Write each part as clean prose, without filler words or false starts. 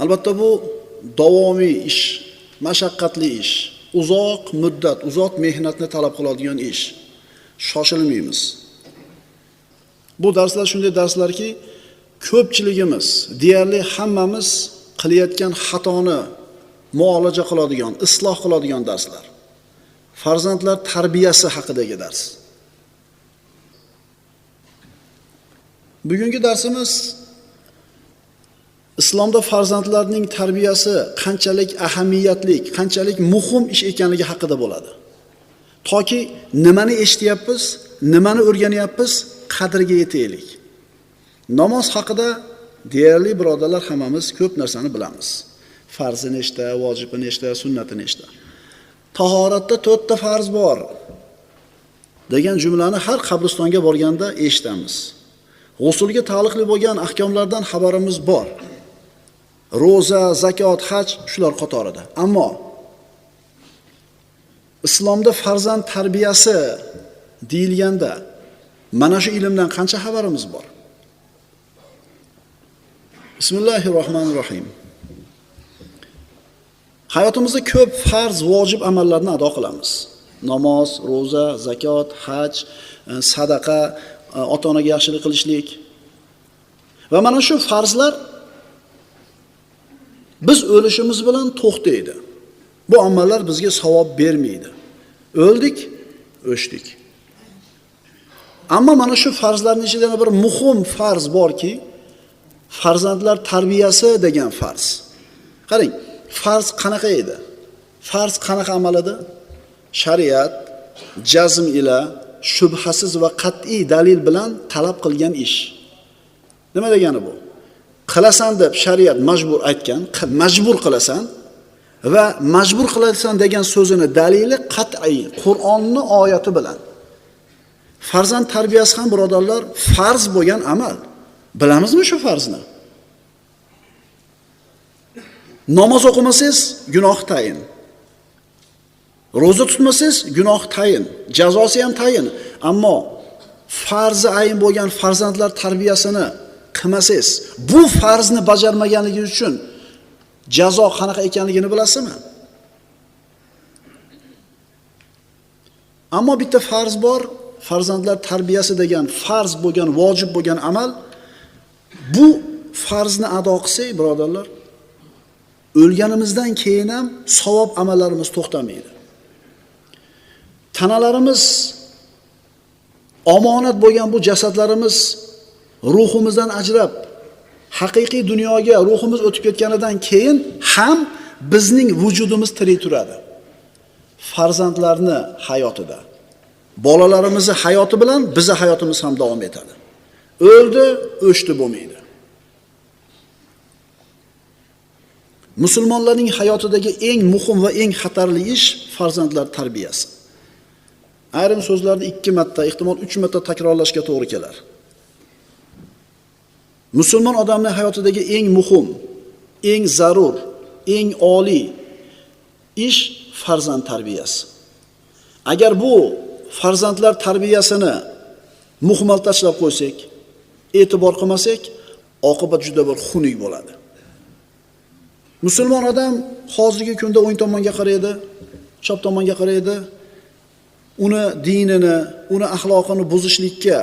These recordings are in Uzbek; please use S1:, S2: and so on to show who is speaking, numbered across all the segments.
S1: Albatta bu davomiy ish, mashaqqatli ish, uzoq muddat, uzoq mehnatni talab qiladigan ish. Shoshilmaymiz. Bu darslar shunday darslarki, ko'pchiligimiz, deyarli hammamiz qilayotgan xatoni muolaja qiladigan, isloh qiladigan darslar. Farzandlar tarbiyasi haqidagi dars. Bugungi darsimiz islomda farzandlarning tarbiyasi qanchalik ahamiyatli, qanchalik muhim ish ekanligi haqida bo'ladi. Toki nimani eshityapmiz, nimani o'rganyapmiz, qadriga yetaylik. Namoz haqida deyarli birodarlar hammamiz ko'p narsani bilamiz. Farzi nechta, vojibi nechta, sunnati nechta. Tahoratda 4 ta farz bor degan jumlani har qabristonga borganda eshitamiz. G'usulga taalluqli bo'lgan ahkomlardan xabarimiz bor. Roza, zakot, haj shular qatorida. Ammo islomda farzand tarbiyasi deyilganda mana shu ilmdan qancha xabarimiz bor? Bismillahirrohmanirrohim. Hayotimizda ko'p farz, vojib amallarni ado qilamiz. Namoz, roza, zakot, haj, sadaqa, ota-onaga yaxshilik qilishlik. Va mana shu farzlar biz o'lishimiz bilan to'xtaydi. Bu amallar bizga savob bermaydi. O'ldik, o'chdik. Ammo mana shu farzlarning ichida bir muhim farz borki, farzandlar tarbiyasi degan farz. Qarang, farz qanaqa edi? Farz qanaqa amal edi? Shariat jazm ila shubhasiz va qat'iy dalil bilan talab qilgan ish. Nima degani bu? Qilasan deb shariat majbur aytgan, majbur qilasan va majbur qilasan degan so'zini dalili qat'iy, Qur'onning oyati bilan. Farzand tarbiyasi ham birodarlar farz bo'lgan amal. Bilamizmi shu farzni? Namoz o'qimasangiz gunoh tayin. Roza tutmasangiz gunoh tayin, jazosi ham tayin. Ammo farzi ayin bo'lgan farzandlar tarbiyasini qilmasangiz, bu farzni bajarmaganligingiz uchun jazo qanaqa ekanligini bilasizmi? Ammo bitta farz bor, farzandlar tarbiyasi degan farz bo'lgan, vojib bo'lgan amal. Bu farzni ado qilsak, birodarlar, o'lganimizdan keyin ham savob amallarimiz to'xtamaydi. Tanalarimiz omonat bo'lgan bu jasadlarimiz ruhimizdan ajrab haqiqiy dunyoga ruhimiz o'tib ketganidan keyin ham bizning vujudimiz tirik turadi. Farzandlarni hayotida, bolalarimizni hayoti bilan bizning hayotimiz ham davom etadi. O'ldi, o'chdi bo'lmaydi. Musulmonlarning hayotidagi eng muhim va eng xatarli ish farzandlar tarbiyasi. Ayrim so'zlarni 2 marta, ehtimol 3 marta takrorlashga to'g'ri kelar. Musulmon odamning hayotidagi eng muhim, eng zarur, eng oliy ish farzand tarbiyasi. Agar bu farzandlar tarbiyasini muhmal tashlab qo'ysak, e'tibor qilmasak, oqibat juda bir xunuk bo'ladi. Musulmon odam hozirgi kunda o'ng tomonga qaraydi, chap tomonga qaraydi. Uni dinini, uni axloqini buzishlikka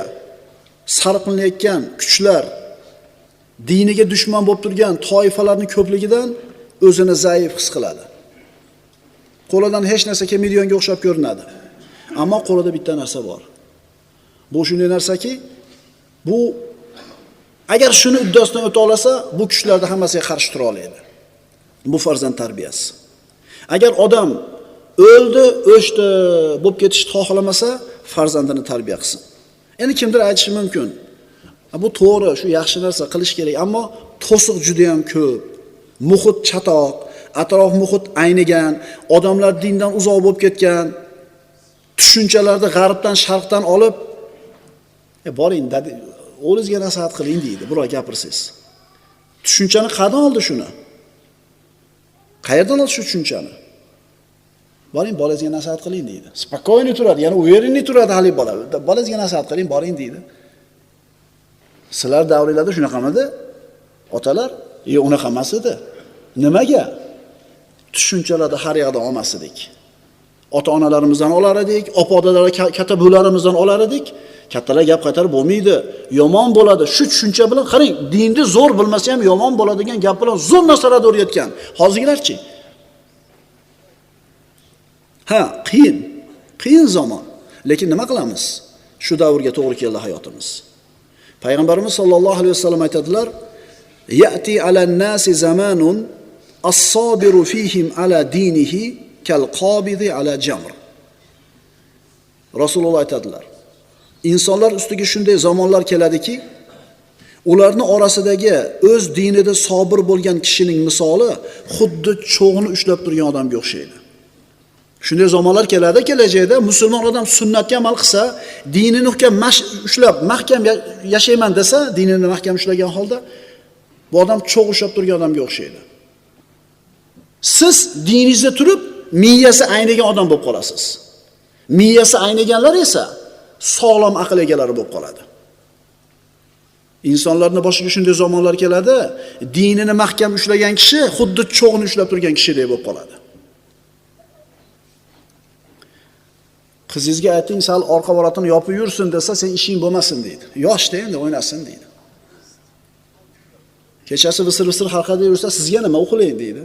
S1: sarflanayotgan kuchlar, diniga dushman bo'lib turgan toifalarning ko'pligidan o'zini zaif his qiladi. Qo'lidan hech narsa kelmaydiganga o'xshab ko'rinadi. Ammo qo'lida bitta narsa bor. Bu shunday narsaki, bu agar shuni uddasidan o'ta olsa, bu kuchlarda hammasiga qarshi tura oladi. Bu farzand tarbiyasi. Agar odam o'ldi, o'chdi bo'lib ketishni xohlamasa, farzandini tarbiya qilsin. Endi kimdir aytishi mumkin. Bu to'g'ri, shu yaxshi narsa qilish kerak, ammo to'siq juda ham ko'p. Muhit chatoq, atrof muhit aynigan, odamlar dindan uzoq bo'lib ketgan, tushunchalarni g'arbdan, sharqdan olib, boring, o'zingizga nasihat qiling deydi, biror gapirsangiz. Tushunchani qayerdan oldi shuni? Qayerdan oldi shu tushunchani? Boring, bolangizga nasihat qiling deydi. Spokojniy turadi, yana uverenniy turadi hali bola. Bolangizga nasihat qiling, boring deydi. Sizlar davringlarda shunaqamidi? Otalar, unaqa emas edi. Nimaga? Tushunchalarda har yoqda olmas edik. Ota-onalarimizdan olar edik, opa-odalar, katta bo'larimizdan olar edik. Kattalar gap qaytarib bo'lmaydi, yomon bo'ladi. Shu tushuncha bilan qarang, dinni zo'r bilmasa ham yomon bo'ladigan gap bilan zo'r narsalarni o'rgatgan. Hozirgilarchi? Ha, qiyin zamon. Lekin nima qilamiz? Shu davrga to'g'ri keldi hayotimiz. Payg'ambarimiz sollallohu alayhi vasallam aytadilar: "Ya'ti alan-nasi zamanun as-sabiru fihim ala dinihi kal-qabidi ala jamr." Rasululloh aytadilar: insonlar ustiga shunday zamonlar keladiki, ularning orasidagi o'z dinida sobir bo'lgan kishining misoli xuddi cho'g'ni ushlab turgan odamga o'xshaydi. Shunday zamonlar keladi, kelajakda musulmon odam sunnatga amal qilsa, dinini ushlab, mahkam yashayman desa, dinini mahkam ushlagan holda bu odam cho'g' ushlab turgan odamga o'xshaydi. Siz diningizda turib, miyasi aynigan odam bo'lib qolasiz. Miyasi ayniganlar esa sog'lom aql egalari bo'lib qoladi. Insonlarning boshiga shunday zamonlar keladi, dinini mahkam ushlagan kishi xuddi cho'g'ni ushlab turgan kishidek bo'lib qoladi. Qizingizga ayting, sal orqa voratini yopib yursin desa, sen ishing bo'lmasin deydi. Yoshda endi o'ynasin deydi. Kechasi visir-visir harqada yursa, sizga nima o'qilaydi deydi.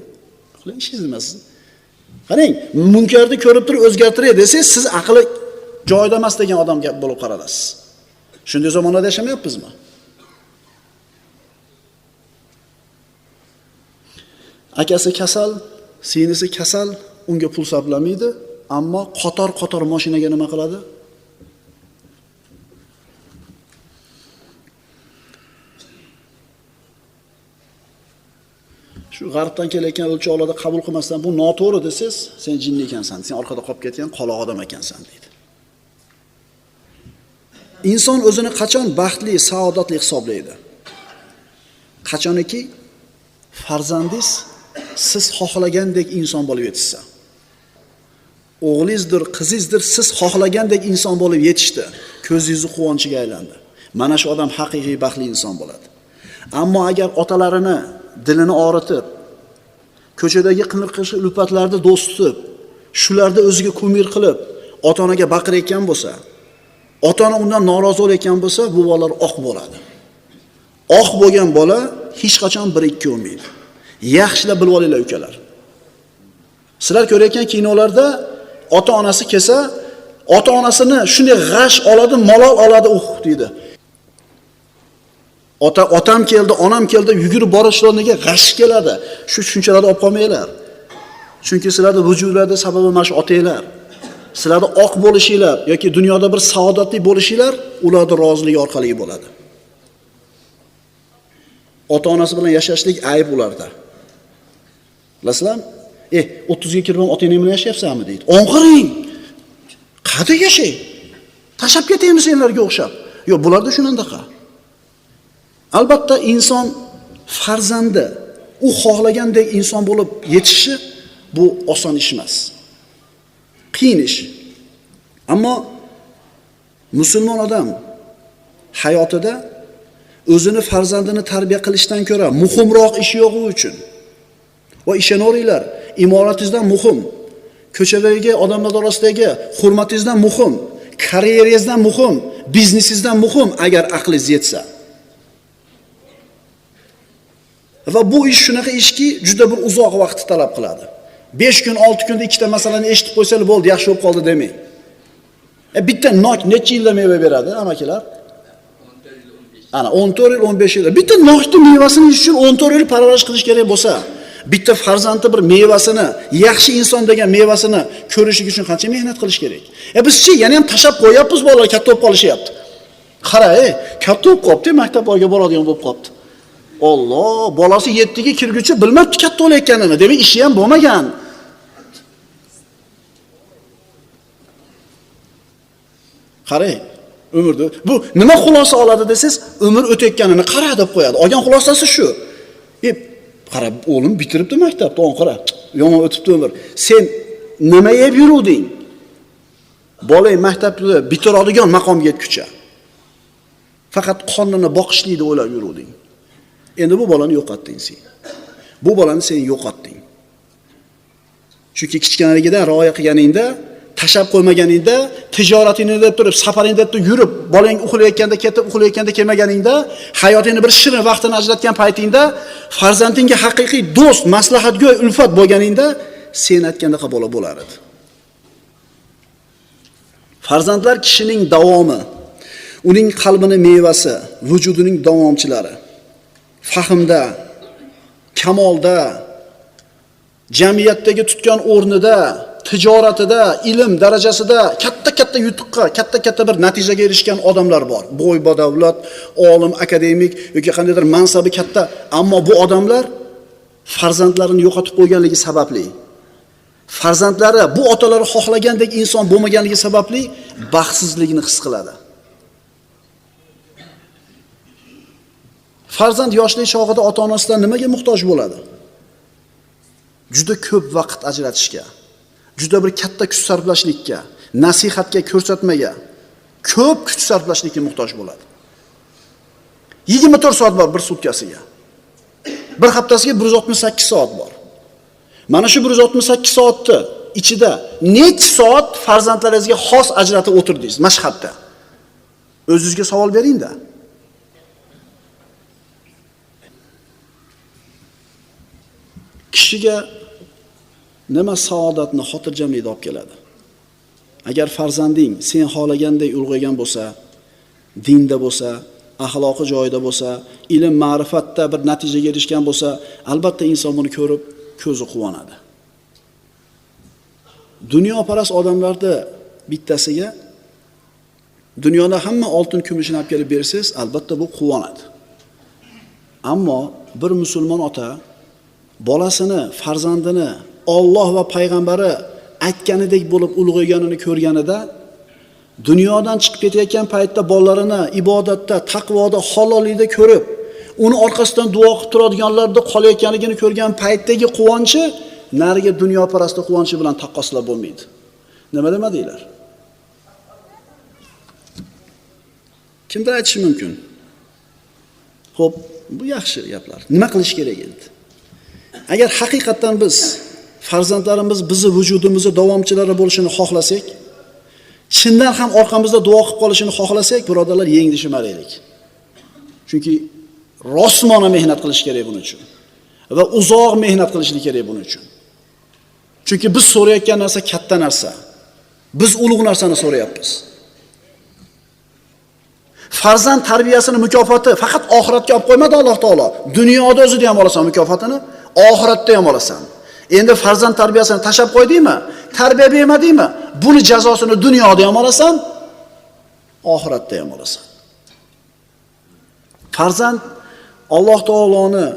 S1: Qiling ishingiz nima siz? Qarang, munkarni ko'rib turib o'zgartiray desangiz, siz aqli joyida emas degan odamga bo'lib qaralasiz. Shunday zamonlarda yashamayapmizmi? Akasi kasal, singlisi kasal, unga pul sarflamaydi, ammo qator mashinaga nima qiladi? Shu g'arbdan kelayotgan o'lchovlarda qabul qilmasdan bu noto'g'ri desangiz, sen jinni ekansan, sen orqada qolib ketgan qoloq odam ekansan deydi. Inson o'zini qachon baxtli, saodatli hisoblaydi? Qachoniki farzandingiz siz xohlagandek inson bo'lib yetishsa. O'g'lingizdir, qizingizdir, siz xohlagandek inson bo'lib yetishdi. Ko'zingizni quvonchiga aylandi. Mana shu odam haqiqiy baxtli inson bo'ladi. Ammo agar otalarini dilini og'ritib, ko'chadagi qing'ir-qing'ir ulfatlarni do'st tutib, shularni o'ziga kumir qilib, ota-onaga baqirayotgan bo'lsa, ota-ona undan norozi bo'layotgan bo'lsa, bu bolalar oq bo'ladi. Oq bo'lgan bola hech qachon 1-2 bo'lmaydi. Yaxshilab bilib olinglar ukalar. Sizlar ko'rayotgan kinolarda ota-onasi kelsa, ota-onasini shunday g'ash oladi, malol oladi, deydi. Otam keldi, onam keldi, yugurib borishlariga g'ash keladi. Shu tushunchalarni olib qolmanglar. Chunki sizlarning vujudlarda sababi mana shu otanglar. Sizlarning oq bo'lishinglar yoki dunyoda bir saodatli bo'lishinglar ularning roziligi orqali bo'ladi. Ota-onasi bilan yashashlik ayb ularda. Bilasizlarmi? 30 ga kirib otangning bilan yashayapsanmi deydi. O'nqiring. Qanday yashay? Tashab ketaymi senlarga o'xshab? Yo'q, bularda shunandaqa. Albatta inson farzandi u xohlagandek inson bo'lib yetishi bu oson ish emas. Qiyin ish. Ammo musulmon odam hayotida o'zini farzandini tarbiya qilishdan ko'ra muhimroq ish yo'q u uchun. Va ishonaveringlar, imoratingizdan muhim, ko'chadagi odamlar orasidagi hurmatingizdan muhim, karyerangizdan muhim, biznesingizdan muhim agar aqlingiz yetsa. Va bu ish shunaqa ishki, juda bir uzoq vaqt talab qiladi. 5 kun, 6 kunda ikkita masalani eshitib qo'ysangiz bo'ldi, yaxshi bo'lib qoldi demang. Bitta nok necha yilda meva beradi, amakilar? Ana 14 yil, 15 yil. Bitta nokni mevasini yeyish uchun 14 yil parvarish qilish kerak bo'lsa, bitta farzandni bir mevasini, yaxshi inson degan mevasini ko'rishlik uchun qancha mehnat qilish kerak? Biz-chi yana ham tashab qo'yapmiz, bolalar katta bo'lib qolishyapti. Qara, katta bo'lib qopti, maktabga boradigan bo'lib qopti. Alloh, bolasi 7 ga kirguncha bilmabdi katta bo'layotganini. Demak, ishi ham bo'lmagan. Qarang, umrda bu nima xulosa oladi desangiz, umr o'tayotganini qara deb qo'yadi. Olgan xulosasi shu. Qara, o'g'lim bitiribdi maktabni, qara. Yomon o'tibdi umr. Sen nima yeb yuruvding? Bolang maktabni bitiradigan maqomga yetguncha. Faqat qonini boqishlikni o'ylab yuruvding. Endi bu bolani yo'qotding sen. Bu bolani sen yo'qotding. Chunki kichkinaligida rioya qilganingda, tashab qo'ymaganingda, tijoratingni deb turib, safaringni deb turib yurib, bolang uxlayotganda ketib, uxlayotganda kelmaganingda, hayotingni bir shirin vaqtini ajratgan paytingda, farzandingga haqiqiy do'st, maslahatgo'y, ulfat bo'lganingda, sen aytgandaqa bola bo'lar edi. Farzandlar kishining davomi, uning qalbining mevasi, vujudining davomchilari. Fahmda, kamolda, jamiyatdagi tutgan o'rnida, tijoratida, ilm darajasida katta yutuqqa, katta bir natijaga erishgan odamlar bor. Boy badavlat, olim, akademik yoki qandaydir mansabi katta, ammo bu odamlar farzandlarini yo'qotib qo'yganligi sababli, farzandlari bu otalari xohlagandek inson bo'lmaganligi sababli baxtsizlikni his qiladi. Farzand yoshlik chog'ida ota-onasidan nimaga muhtoj bo'ladi? Juda ko'p vaqt ajratishga, juda bir katta kuch sarflashlikka, nasihatga, ko'rsatmaga, ko'p kuch sarflashlikka muhtoj bo'ladi. 24 soat bor bir sutkasiga. Bir haftasiga 168 soat bor. Mana shu 168 soatni ichida necha soat farzandlaringizga xos ajratib o'tirdingiz mashhadda? O'zingizga savol bering-da. Kishiga nima saodatni, xotirjamlikni olib keladi? Agar farzanding sen xohlagandek ulg'aygan bo'lsa, dinda bo'lsa, axloqi joyida bo'lsa, ilm, ma'rifatda bir natijaga erishgan bo'lsa, albatta inson buni ko'rib ko'zi quvonadi. Dunyoparast odamlarda bittasiga dunyoda hamma oltin kumushni olib kelib bersangiz, albatta bu quvonadi. Ammo bir musulmon ota bolasini, farzandini Alloh va payg'ambari aytganidek bo'lib ulg'ayganini ko'rganida, dunyodan chiqib ketayotgan paytda bolalarini ibodatda, taqvoda, halollikda ko'rib, uni orqasidan duo qilib turadiganlarda qolayotganligini ko'rgan paytdagi quvonchi nariga dunyoparastlik quvonchi bilan taqqoslab bo'lmaydi. Nima demadinglar? Kimdir aytishi mumkin. Xo'p, bu yaxshi gaplar. Nima qilish kerak endi? Agar haqiqatan biz farzandlarimiz bizni vujudimizda davomchilari bo'lishini xohlasak, chindan ham orqamizda duo qilib qolishini xohlasak, birodarlar, yeng dishmaylik. Chunki rosmona mehnat qilish kerak buning uchun va uzoq mehnat qilishlik kerak buning uchun. Chunki biz so'rayotgan narsa katta narsa. Biz ulug' narsani so'rayapmiz. Farzand tarbiyasini mukofoti faqat oxiratga olib qo'ymadi Alloh taolo. Dunyoda o'zida ham olasan mukofotini, oxiratda ham olasan. Endi farzand tarbiyasini tashab qo'ydingmi? Tarbiya bermadingmi? Buni jazosini dunyoda ham olasan, oxiratda ham olasan. Farzand Alloh taoloni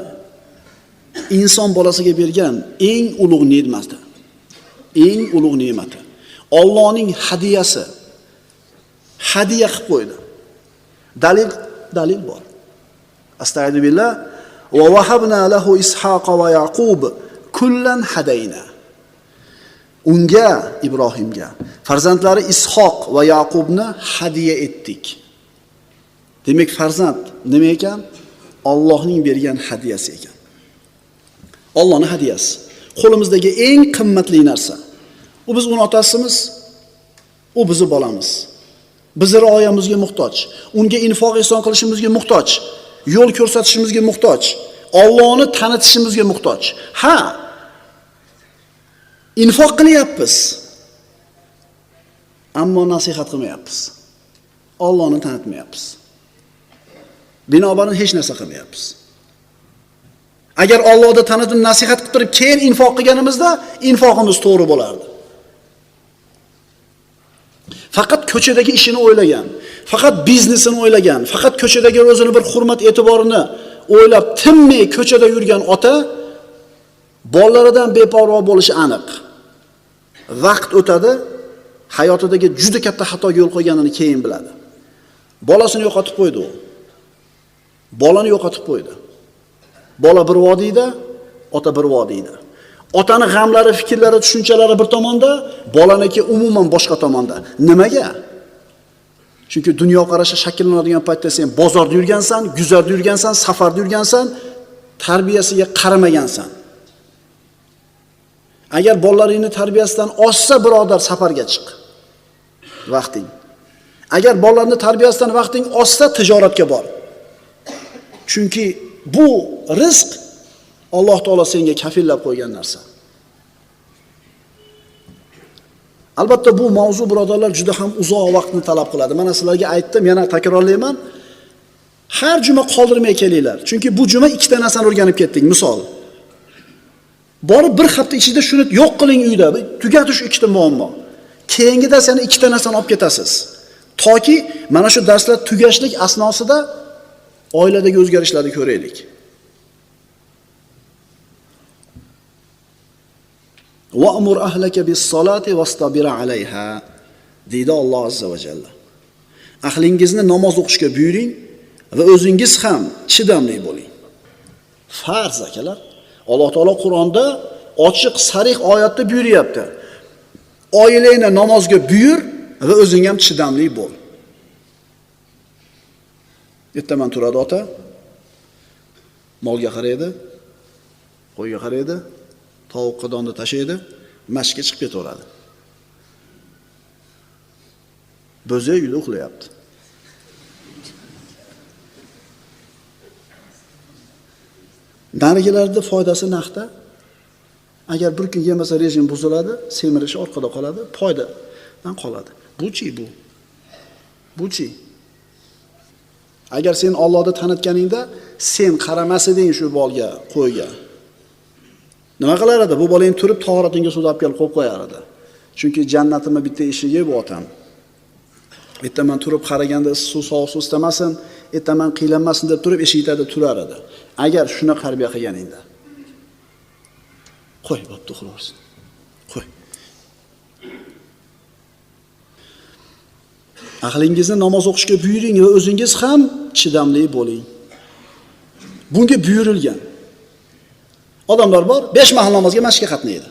S1: inson bolasiga bergan eng ulug' ne'mati. Eng ulug' ne'mati. Allohning hadiyasi. Hadiya qilib qo'ydi. Dalil bor. Astagfirullah. Va wahabna lahu Ishaqa va Yaqub kullan hadayna. Unga, Ibrohimga farzandlari Ishoq va Yaqubni hadiya etdik. Demak, farzand nima ekan? Allohning bergan hadiyasi ekan. Allohning hadiyasi. Qo'limizdagi eng qimmatli narsa. U biz uni otasimiz, u bizni bolamiz. Bizni rioyamizga muhtoj. Unga infoq ihson qilishimizga muhtoj. Yo'l ko'rsatishimizga muhtoj. Allohni tanitishimizga muhtoj. Ha, infoq qilyapmiz. Ammo nasihat qilmayapmiz. Allohni tanitmayapmiz. Binobarin hech narsa qilmayapmiz. Agar Allohni tanitib nasihat qilib turib keyin infoq qilganimizda infoqimiz to'g'ri bo'lardi. Faqat ko'chadagi ishini o'ylagan, faqat biznesini o'ylagan, faqat ko'chadagi o'zini bir hurmat e'tiborini o'ylab tinmay ko'chada yurgan ota bolalaridan beparvo bo'lishi aniq. Vaqt o'tadi, hayotidagi juda katta xatoga yo'l qo'yganini keyin biladi. Bolasini yo'qotib qo'ydi u. Bolani yo'qotib qo'ydi. Bola bir vodiyda, ota bir vodiyda. Otani g'amlari, fikrlari, tushunchalari bir tomonda, bolaniki umuman boshqa tomonda. Nimaga? Chunki dunyo qarashi shakllanadigan paytda sen bozorda yurgansan, guzarda yurgansan, safarda yurgansan, tarbiyasiga qaramagansan. Agar bolalaringni tarbiyasidan oshsa, birodar, safarga chiq. Vaqting. Agar bolalarni tarbiyasidan vaqting oshsa, tijoratga bor. Chunki bu rizq Alloh taolo senga kafillab qo'ygan narsa. Albatta bu mavzu, birodarlar, juda ham uzoq vaqtni talab qiladi. Mana sizlarga aytdim, yana takrorlayman. Har juma qoldirmay kelinglar. Chunki bu juma ikkita narsani o'rganib ketdik, misol. Borib bir hafta ichida shuni yo'q qiling uyda, tugatish ikkita muammo. Keyingi dars yana ikkita narsani olib ketasiz. Toki mana shu darslar tugashlik asnosida oiladagi o'zgarishlarni ko'raylik. Wa'mur ahlaka bis-solati wastabir 'alayha. Deydi Alloh azza va jalla. Ahlingizni namoz o'qishga buyuring va o'zingiz ham chidamli bo'ling. Farz akalar. Alloh taolo Qur'onda ochiq, sarih oyatda buyuryapti. Oilangni namozga buyur va o'zing ham chidamli bo'l. Ertaman turadi ota. Molga qaraydi, qo'yga qaraydi, tovuqqa donni tashlaydi, mashqqa chiqib ketaveradi. Bo'zi uyda uxlayapti. Narigilarda foydasi naqda. Agar bir kun yemasa rejim buziladi, semirishi orqada qoladi, foydadan qoladi. Buchi. Agar sen Allohni tanitganingda, sen qaramas eding shu bolga, qo'yga. Nima qilar edi? Bu bolang turib tahoratingga suv olib kelib qo'yib qo'yar edi. Chunki jannatimda bitta eshigi bu otam. Ertaman turib qaraganda suv sovuq suv istamasin, ertaman qiylanmasin deb turib eshikda turar edi. Agar shuni tarbiya qilganingda. Qo'y, bo'pti, uxlaversin. Qo'y. Ahlingizni namoz o'qishga buyuring va o'zingiz ham chidamli bo'ling. Bunga buyurilgan. Odamlar bor, 5 mahal namozga masjidga qatnaydi.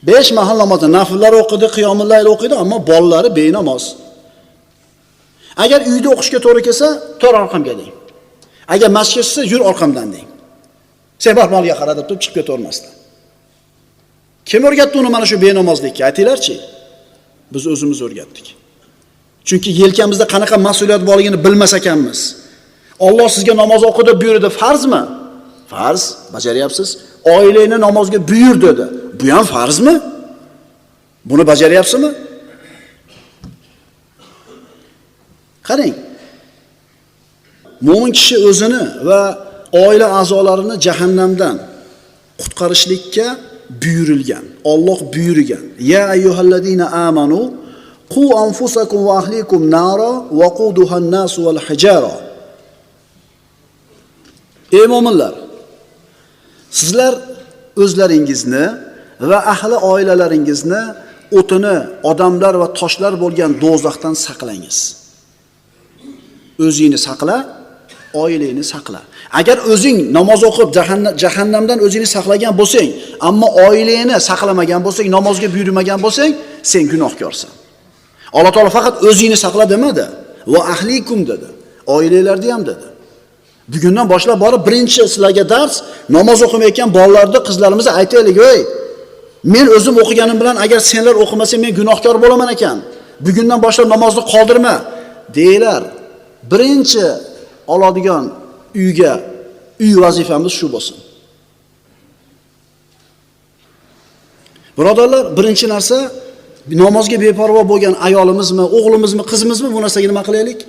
S1: 5 mahal namozda nafllar o'qidi, qiyomul layl o'qiydi, ammo bolalari benamoz. Agar uyda o'qishga to'g'ri kelsa, to'g'ri orqamga deng. Agar masjidga tushsa, yur orqamdan deng. Sen bor molga qara deb chiqib ketavermasdan. Kim o'rgatdi uni mana shu benamozlikka? Aytinglarchi. Biz o'zimiz o'rgatdik. Chunki yelkamizda qanaqa mas'uliyat borligini bilmas ekanmiz. Alloh sizga namoz o'qi deb buyurdi, farzmi? Farz, bajaryapsiz. Oilangni namozga buyur dedi. Bu ham farzmi? Buni bajaryapsizmi? Qarang. Mo'min kishi o'zini va oila a'zolarini jahannamdan qutqarishlikka buyurilgan. Alloh buyurgan. Ya ayyuhallazina amanu qu anfusakum va ahlikum nara wa quduha an-nas wal hijara. Ey mo'minlar, sizlar o'zlaringizni va ahli oilalaringizni o'tini, odamlar va toshlar bo'lgan do'zaxdan saqlangiz. O'zingni saqla, oilangni saqla. Agar o'zing namoz o'qib jahannamdan o'zingni saqlagan bo'lsang, ammo oilangni saqlamagan bo'lsang, namozga buyurmagan bo'lsang, sen gunohkorsan. Alloh taolo faqat o'zingni saqla demadi, va ahlikum dedi. Oilalarni ham dedi. Bugundan boshlab borib birinchi sizlarga dars, namoz o'qimayotgan bolalarni, qizlarimizni aytaylik, "Ey, men o'zim o'qiganim bilan agar senlar o'qimasang men gunohkor bo'laman ekan. Bugundan boshlab namozni qoldirma" deylar. Birinchi oladigan uy vazifamiz shu bo'lsin. Birodarlar, birinchi narsa namozga beparvo bo'lgan ayolimizmi, o'g'limizmi, qizimizmi bu narsaga nima qilaylik?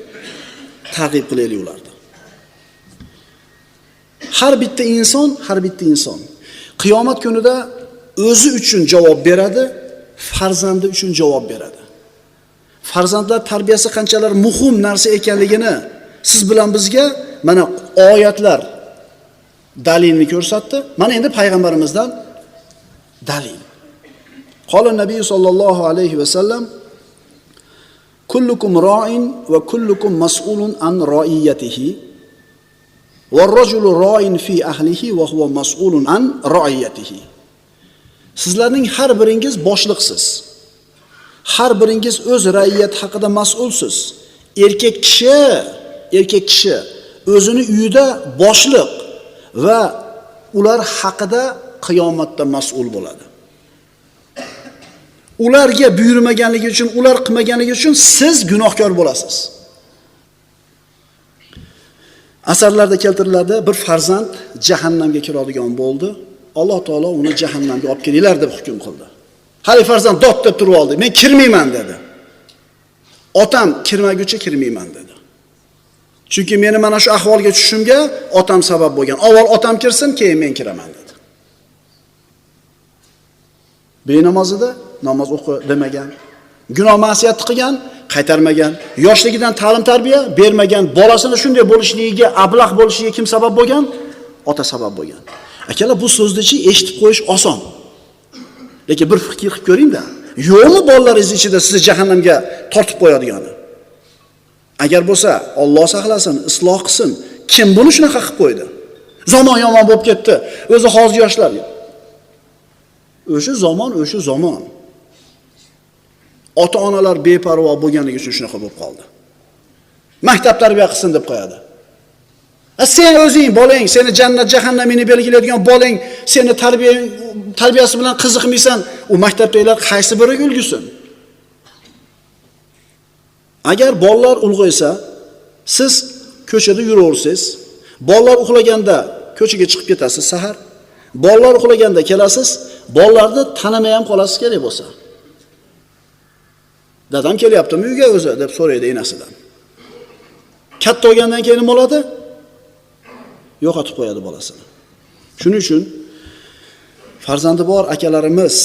S1: Ta'qib qilaylik ularni. Har bitta inson qiyomat kunida o'zi uchun javob beradi, farzandi uchun javob beradi. Farzandlar tarbiyasi qanchalar muhim narsa ekanligini siz bilan bizga mana oyatlar dalilni ko'rsatdi. Mana endi payg'ambarimizdan dalil. Qala Nabiy sallallohu alayhi va sallam: "Kullukum ra'in va kullukum mas'ulun an ra'iyatihi. Var-rajulu ra'in fi ahlihi va huwa mas'ulun an ra'iyatihi." Sizlarning har biringiz boshliqsiz. Har biringiz o'z ra'iyat haqida mas'ulsiz. Erkak kishi o'zini uyida boshliq va ular haqida qiyomatda mas'ul bo'ladi. ularga buyurmaganligi uchun, ular qilmaganligi uchun siz gunohkor bo'lasiz. Asarlarda keltiriladi, bir farzand jahannamga kiradigan bo'ldi. Alloh taolo uni jahannamga olib kelinglar deb hukm qildi. Hali farzand dod deb turib oldi. Men kirmayman dedi. Otam kirmaguncha kirmayman dedi. Chunki meni mana shu ahvolga tushishimga otam sabab bo'lgan. Avval otam kirsin, keyin men kiraman dedi. Benamoz edi, namoz o'qi demagan. Gunoh ma'siyat qilgan, qaytarmagan. Yoshligidan ta'lim-tarbiya bermagan. Bolasini shunday bo'lishligiga, ablah bo'lishiga kim sabab bo'lgan? Ota sabab bo'lgan. Akalar, bu so'zni-chi eshitib qo'yish oson. Lekin bir fikr qilib ko'ring-da. Yo'qmi bolalaringiz ichida sizni jahannamga tortib qo'yadigani? Agar bo'lsa, Alloh saqlasin, isloh qilsin. Kim buni shunaqa qilib qo'ydi? Zamon yomon bo'lib ketdi. O'zi hozir yoshlar. O'sha zamon. Ota-onalar beparvo bo'lganligi uchun shunaqa bo'lib qoldi. Maktab tarbiya qilsin deb qo'yadi. Sen o'zing bolang, seni jannat jahannamini belgilaydigan bolang, seni tarbiyasi bilan qiziqmaysan, u maktabdagilar qaysi biriga ulgusin? Agar bolalar ulg'aysa, siz ko'chada yuraversiz, bolalar uxlaganda ko'chaga chiqib ketasiz sahar, bolalar uxlaganda kelasiz, bolalarni tanimay ham qolasiz kerak bo'lsa. Dadam kelyaptimi uyga o'zi deb so'raydi enasidan. Katta bo'lgandan keyin nima bo'ladi? Yo'qotib qo'yadi bolasini. Shuning uchun farzandi bor akalarimiz,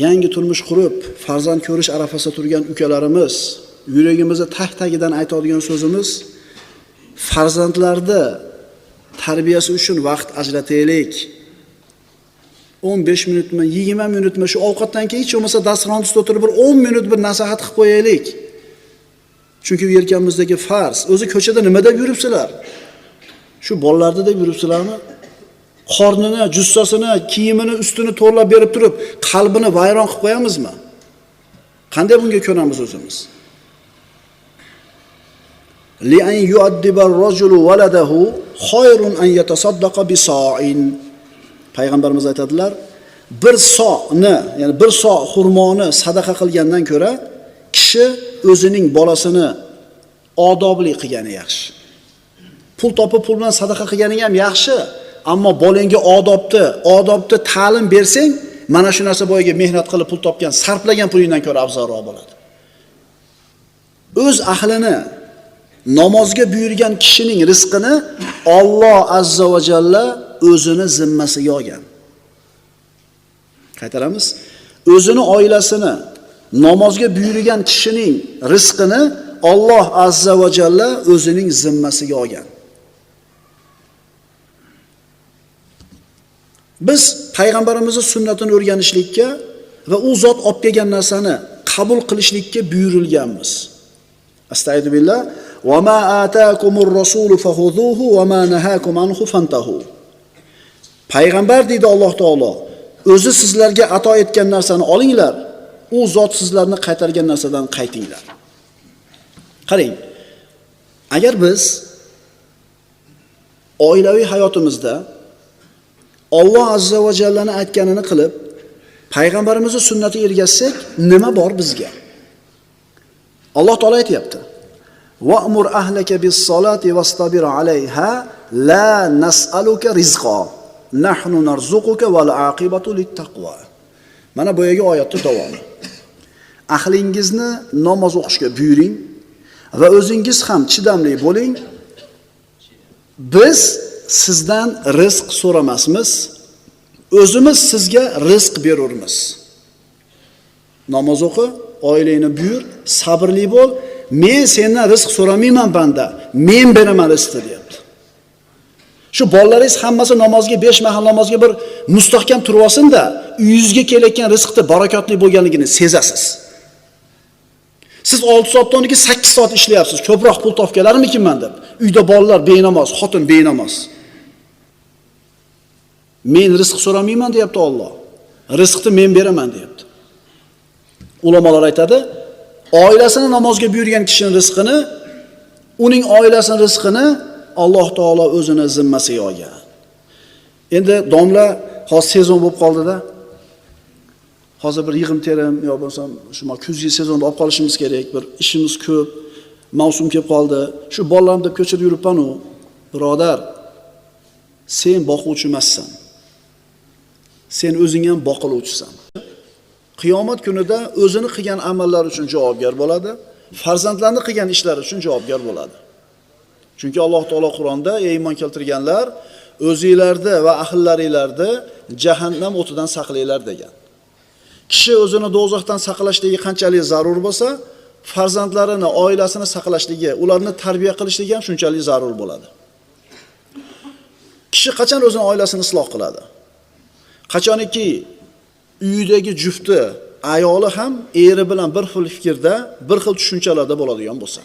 S1: yangi turmush qurib, farzand ko'rish arafasida turgan ukalarimiz, yuragimizni tag-tagidan aytadigan so'zimiz, farzandlarni tarbiyasi uchun vaqt ajrataylik. 15 minutmi, 20 minutmi shu ovqatdan keyin hech bo'lmasa dasturxon ustida o'tirib bir 10 minut bir nasihat qilib qo'yaylik. Chunki bu yelkamizdagi farz. O'zi ko'chada nima deb yuribsizlar? Shu bolalarni deb yuribsizlarmi? Qornini, jussasini, kiyimini, ustini to'g'rilab berib turib, qalbini vayron qilib qo'yamizmi? Qanday bunga ko'namiz o'zimiz? Li an yu'addiba ar-rajulu waladahu khayrun an yatasaddaqa bi sa'in. Payg'ambarimiz aytadilar, bir so'ni, ya'ni bir so' xurmoni sadaqa qilgandan ko'ra, kishi o'zining bolasini odobli qilgani yaxshi. Pul topib pul bilan sadaqa qilganing ham yaxshi, ammo bolangga odobni ta'lim bersang, mana shu narsa boyaga mehnat qilib pul topgan, sarflagan pulingdan ko'ra afzalroq bo'ladi. O'z ahlini namozga buyurgan kishining rizqini Alloh azza va jalla o'zini zimmasiga olgan. Qaytaramiz. O'zini oilasini namozga buyurgan kishining rizqini Alloh azza va jalla o'zining zimmasiga olgan. Biz payg'ambarimizning sunnatini o'rganishlikka va u zot olib kelgan narsani qabul qilishlikka buyurilganmiz. Astagfirullah. Va ma ataakumur rasulu fahuzuhu va ma nahakum anhu fantahu. Payg'ambar deydi Alloh taolo, o'zi sizlarga ato etgan narsani olinglar, u zot sizlarni qaytargan narsadan qaytinglar. Qarang, agar biz oilaviy hayotimizda Alloh azza va jallani aytganini qilib, payg'ambarimizning sunnatiga ergashsak, nima bor bizga? Alloh taolo aytayapti: "Va'mur ahlaka bis-solati wastabir 'alayha, la nas'aluka rizqa, nahnu narzuquka wal 'aqibatu lit-taqwa." Mana bu yergi oyatning davomi. Ahlingizni namoz o'qishga buyuring va o'zingiz ham chidamli bo'ling. Biz sizdan rizq so'ramasmiz, o'zimiz sizga rizq berurmiz. Namoz o'qi, oilangni buyur, sabrli bo'l. Men sendan rizq so'ramayman banda, men beraman rizqni deyapti. Shu bolalaringiz hammasi namozga 5 mahal namozga bir mustahkam turib olsin-da, uyingizga kelayotgan rizqning barakotli bo'lganligini sezasiz. Siz 6 soatdan keyin 8 soat ishlayapsiz. Ko'proq pul topganlarmikinman deb. Uyda bolalar benamoz, xotin benamoz. Men rizq so'ramayman deyapti Alloh. Rizqni men beraman deyapti. Ulamolar aytadi, oilasini namozga buyurgan kishining rizqini, uning oilasining rizqini Alloh taolo o'zini zimmasiga olgan. Endi domla hozir sezon bo'lib qoldi-da. hozir bir yig'im terim yo bo'lmasam shu kuzgi sezonda olib qolishimiz kerak, bir ishimiz ko'p, mavsum kelib qoldi. Shu bolalarimni deb ko'chada yuribman-u, birodar, sen boquvchi emassan. Sen o'zing ham boqiluvchisan. Qiyomat kunida o'zini qilgan amallari uchun javobgar bo'ladi, farzandlarini qilgan ishlari uchun javobgar bo'ladi. Chunki Alloh taolo Qur'onda ey iymon keltirganlar, o'zingizlarni va ahllaringlarni jahannam o'tidan saqlanglar degan. Kishi o'zini do'zaxdan saqlashligi qanchalik zarur bo'lsa, farzandlarini, oilasini saqlashligi, ularni tarbiya qilishligi ham shunchalik zarur bo'ladi. Kishi qachon o'zini oilasini isloh qiladi? Qachoniki uyidagi jufti, ayoli ham eri bilan bir xil fikrda, bir xil tushunchalarda bo'ladigan bo'lsa.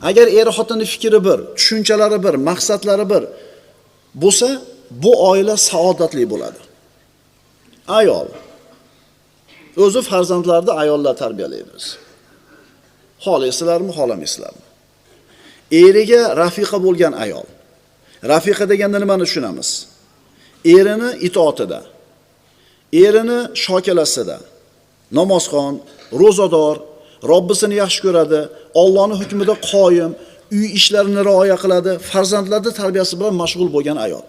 S1: Agar er xotinning fikri bir, tushunchalari bir, maqsadlari bir bo'lsa, bu oila saodatli bo'ladi. Ayol o'zi farzandlarni ayollar tarbiyalaymiz. Xohlaysizlarmi, xohlamaysizlarmi? Eriga rafiqa bo'lgan ayol. Rafiqa deganda nimani tushunamiz? Erini itoatida, erini shokalasida, namozxon, ro'zador, Robbisini yaxshi ko'radi, Allohning hukmida qoyim, uy ishlarini rioya qiladi, farzandlarning tarbiyasi bilan mashg'ul bo'lgan ayol.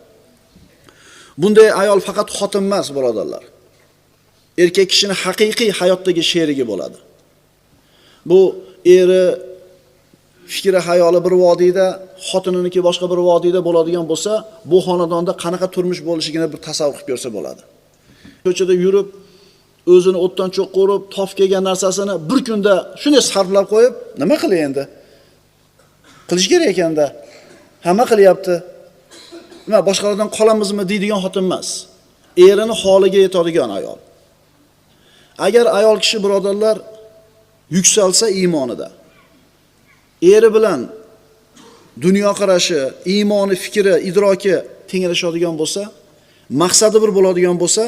S1: Bunday ayol faqat xotin emas, birodarlar. Erkak kishining haqiqiy hayotdagi sherigi bo'ladi. Bu eri fikri hayoli bir vodiyda, xotininiki boshqa bir vodiyda bo'ladigan bo'lsa, bu xonadonda qanaqa turmush bo'lishigini bir tasavvur qilib ko'rsa bo'ladi. Ko'chada yurib, o'zini o'tdan cho'qqa urib, tof kelgan narsasini bir kunda shunday sarflab qo'yib, nima qilay endi? Qilish kerak ekanda. Hamma qilyapti. Nima boshqalardan qolamizmi deydigan xotin emas. Erini holiga yetadigan ayol. Agar ayol kishi birodarlar yuksalsa iymonida, eri bilan dunyo qarashi, iymoni, fikri, idroki tenglashadigan bo'lsa, maqsadi bir bo'ladigan bo'lsa,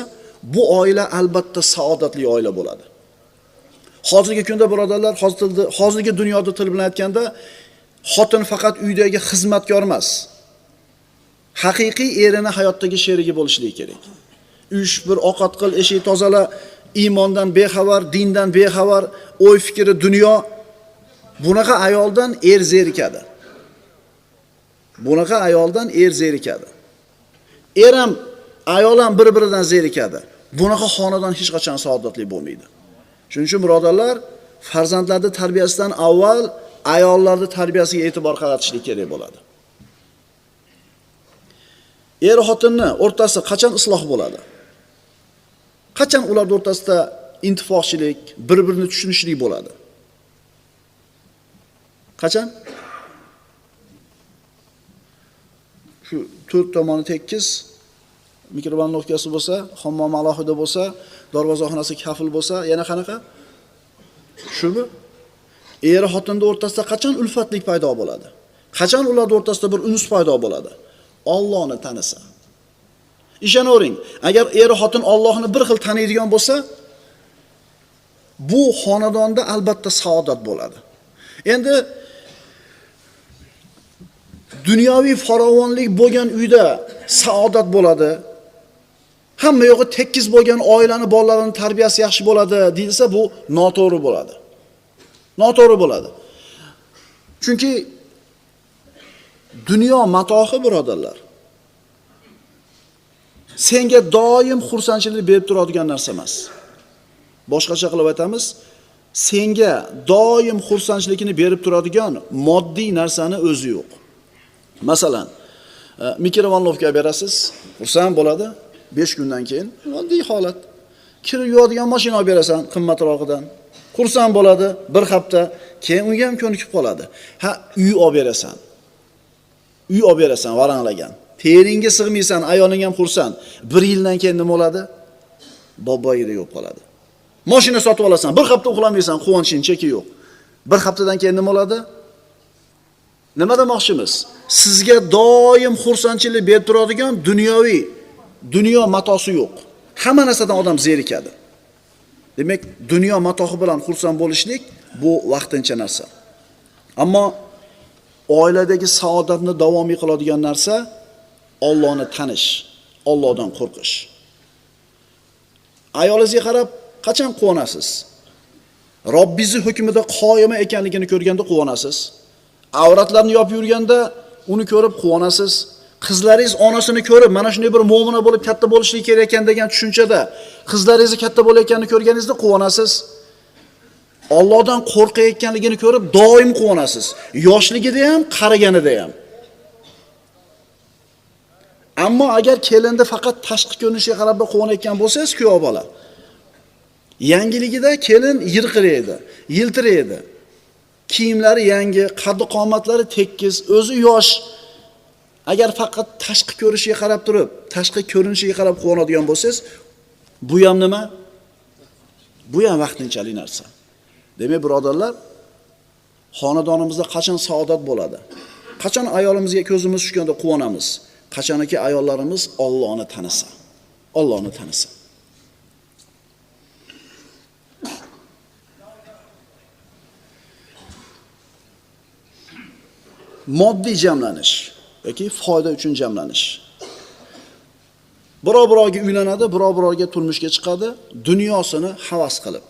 S1: bu oila albatta saodatli oila bo'ladi. Hozirgi kunda birodarlar, hozirgi dunyoda til bilan aytganda, xotin faqat uydagi xizmatkor emas. Haqiqiy erini hayotdagi sherigi bo'lishligi kerak. Uch bir ovqat qil, eshik tozala, iymondan bexabar, dindan bexabar, o'y fikri dunyo. Bunaqa ayoldan er zerikadi. Bunaqa ayoldan er zerikadi. Er ham, ayol ham bir-biridan zerikadi. Bunaqa xonadon hech qachon saodatli bo'lmaydi. Shuning uchun birodarlar, farzandlarning tarbiyasidan avval ayollarning tarbiyasiga e'tibor qaratishlik kerak bo'ladi. Er xotinni o'rtasida qachon isloh bo'ladi? Qachon ular o'rtasida intifoqchilik, bir-birini tushunishlik bo'ladi? Qachon? Shu 4 tomoni tekis, mikrovalnovkasi bo'lsa, hammom alohida bo'lsa, darvozaxonasi kafil bo'lsa, yana qanaqa? Shumi? Er xotinning o'rtasida qachon ulfatlik paydo bo'ladi? Qachon ular o'rtasida bir unus paydo bo'ladi? Allohni tanisa. Ishonavering, agar er xotin Allohni bir xil taniydigan bo'lsa, bu xonadonda albatta saodat bo'ladi. Endi dunyoviy farovonlik bo'lgan uyda saodat bo'ladi. Hamma yo'g'i tekis bo'lgan oilani, bolalarining tarbiyasi yaxshi bo'ladi deyilsa, bu noto'g'ri bo'ladi. Noto'g'ri bo'ladi. Chunki dunyo matohi birodarlar. Senga doim xursandchilik berib turadigan narsa emas. Boshqacha qilib aytamiz, senga doim xursandchilikni berib turadigan moddiy narsani o'zi yo'q. Masalan, mikrovalnovka berasiz, xursand bo'ladi, 5 kundan keyin oddiy holat. Kirib yuvadigan mashina olib berasan qimmatrog'idan. Xursand bo'ladi, bir hafta, keyin unga ham ko'nikib qoladi. Ha, uy olib berasan. Uy olib berasan varanglagan. Teringga sig'maysan, ayoling ham xursand. 1 yildan keyin nima bo'ladi? Boboyida yo'q qoladi. Mashina sotib olasan, bir hafta uxlamaysan, quvonching cheki yo'q. Bir haftadan keyin nima bo'ladi? Nima demoqchimiz? Sizga doim xursandchilik berib turadigan dunyo matosi yo'q. Hamma narsadan odam zerikadi. Demak, dunyo matohi bilan xursand bo'lishlik bu vaqtincha narsa. Ammo oiladagi saodatni davomiy qiladigan narsa Allohni tanish, Allohdan qo'rqish. Ayolingizga qarab, qachon quvonasiz? Robbingiz hukmida qoyima ekanligini ko'rganda quvonasiz. Avratlarni yopib yurganda uni ko'rib quvonasiz. Qizlaringiz onasini ko'rib, mana shunday bir mo'mina bo'lib katta bo'lishligi kerak ekan degan tushunchada qizlaringiz katta bo'layotganini ko'rganingizda quvonasiz. Allohdan qo'rqayotganligini ko'rib doim quvonasiz. Yoshligida ham, qariganida ham. Ammo agar kelinda faqat tashqi ko'rinishiga qarab quvonayotgan bo'lsangiz, kuyov bola. Yangiligida kelin yirqiraydi, yiltiraydi. Kiyimlari yangi, qaddi qomatlari tekis, o'zi yosh. Agar faqat tashqi ko'rinishiga qarab turib, tashqi ko'rinishiga qarab quvonadigan bo'lsangiz, bu ham nima? Bu ham vaqtinchalik narsa. Demak, birodarlar, xonadonimizda qachon saodat bo'ladi? Qachon ayolimizga ko'zimiz tushganda quvonamiz? Qachonki ayollarimiz Allohni tanisa. Allohni tanisa. Moddiy jamlanish yoki foyda uchun jamlanish. Birov-birovga uylanadi, birov-birovga turmushga chiqadi, dunyosini havas qilib,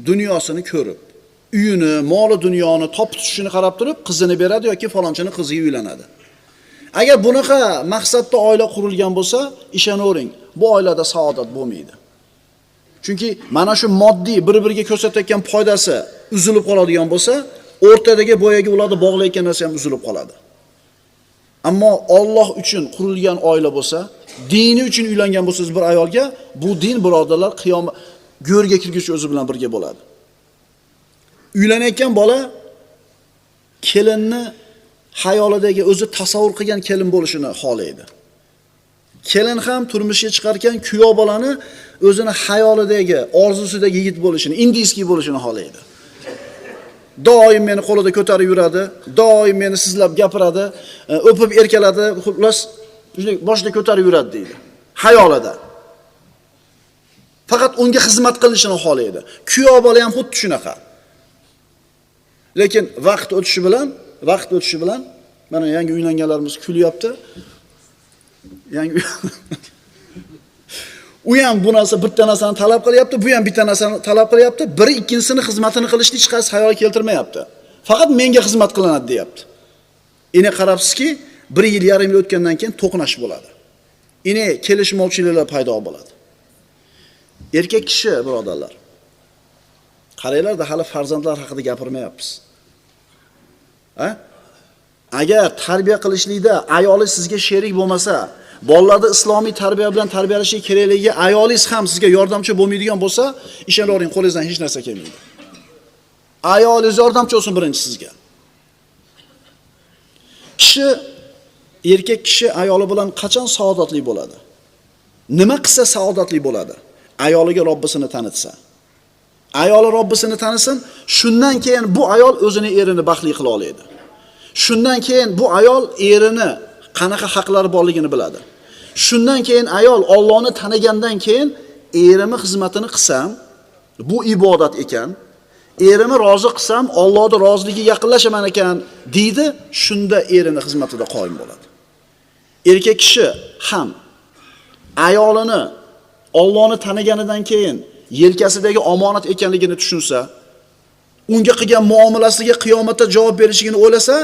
S1: dunyosini ko'rib, uyini, moli dunyoni topib tutishini qarab turib, qizini beradi yoki falonchini qiziga uylanadi. Agar bunaqa maqsadda oila qurilgan bo'lsa, ishonavering, bu oilada saodat bo'lmaydi. Chunki mana shu moddiy bir-biriga ko'rsatayotgan foydasi uzilib qoladigan bo'lsa, o'rtadagi boyaga ularni bog'layotgan narsa ham uzilib qoladi. Ammo Alloh uchun qurilgan oila bo'lsa, dini uchun uylangan bo'lsangiz bir ayolga, bu din birodarlar qiyomat go'rga kirguvchi o'zi bilan birga bo'ladi. Uylanayotgan bola kelinni hayolidagi o'zi tasavvur qilgan kelin bo'lishini xohlaydi. Kelin ham turmushga chiqargan kuyov bolani o'zini hayolidagi, orzusidagi yigit bo'lishini, indiyskiy bo'lishini xohlaydi. Doim meni qo'lida ko'tarib yuradi, doim meni sizlab gapiradi, o'pib erkaladi, xullas boshida ko'tarib yuradi deydi. Hayolida. Faqat unga xizmat qilishini xohlaydi. Kuyov bola ham xuddi shunaqa. Lekin vaqt o'tishi bilan mana yangi uylanganlarimiz kulyapti. U ham bu narsa bitta narsani talab qilyapti, bu ham bitta narsani talab qilyapti. Biri ikkinchisini xizmatini qilishni hech qaysi xayol keltirmayapti. Faqat menga xizmat qilinadi deyapti. Ine qarabsizki, 1 yil yarim yil o'tgandan keyin to'qnash bo'ladi. Ine kelishmovchiliklar paydo bo'ladi. Erkak kishi, birodarlar, qaranglar-da, hali farzandlar haqida gapirmayapmiz. Agar tarbiya qilishlikda ayolingiz sizga sherik bo'lmasa, bolalarni islomiy tarbiya bilan tarbiyalashi kerakligiga ayolingiz ham sizga yordamchi bo'lmaydigan bo'lsa, ishonavering, qo'lingizdan hech narsa kelmaydi. Ayolingiz yordamchi bo'lsin birinchi sizga. Erkak kishi ayoli bilan qachon saodatli bo'ladi? Nima qilsa saodatli bo'ladi? Ayoliga Robbisini tanitsa. Ayoli Robbisini tanisin, shundan keyin bu ayol o'zini erini baxtli qila oladi. Shundan keyin bu ayol erini qanaqa haqlari borligini biladi. Shundan keyin ayol Allohni tanigandan keyin erimni xizmatini qilsam, bu ibodat ekan. Erimni rozi qilsam, Allohning roziligiga yaqinlashaman ekan deydi, shunda erini xizmatida qoyim bo'ladi. Erkak kishi ham ayolini Allohni taniganidan keyin yelkasidagi omonat ekanligini tushunsa, unga qilgan muomalasiga qiyomatda javob berishini o'ylasa,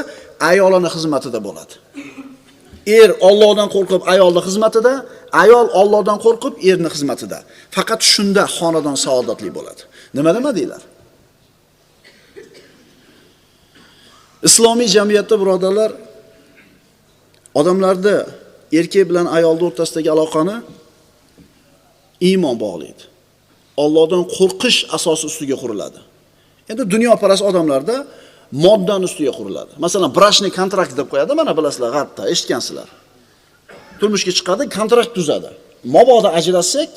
S1: ayolini xizmatida bo'ladi. Er Allohdan qo'rqib ayolning xizmatida, ayol Allohdan qo'rqib erning xizmatida. Faqat shunda xonadon saodatli bo'ladi. Nima demadinglar? Islomiy jamiyatda birodarlar, odamlarda erkak bilan ayolning o'rtasidagi aloqani iymon bog'laydi. Allohdan qo'rqish asosi ustiga quriladi. Endi dunyoparast odamlarda moddan ustiga quriladi. Masalan, brashni kontrakt deb qo'yadi, mana bilasizlar, g'arbda eshitgansizlar. Turmushga chiqadi, kontrakt tuzadi. Mabodo ajrashsak,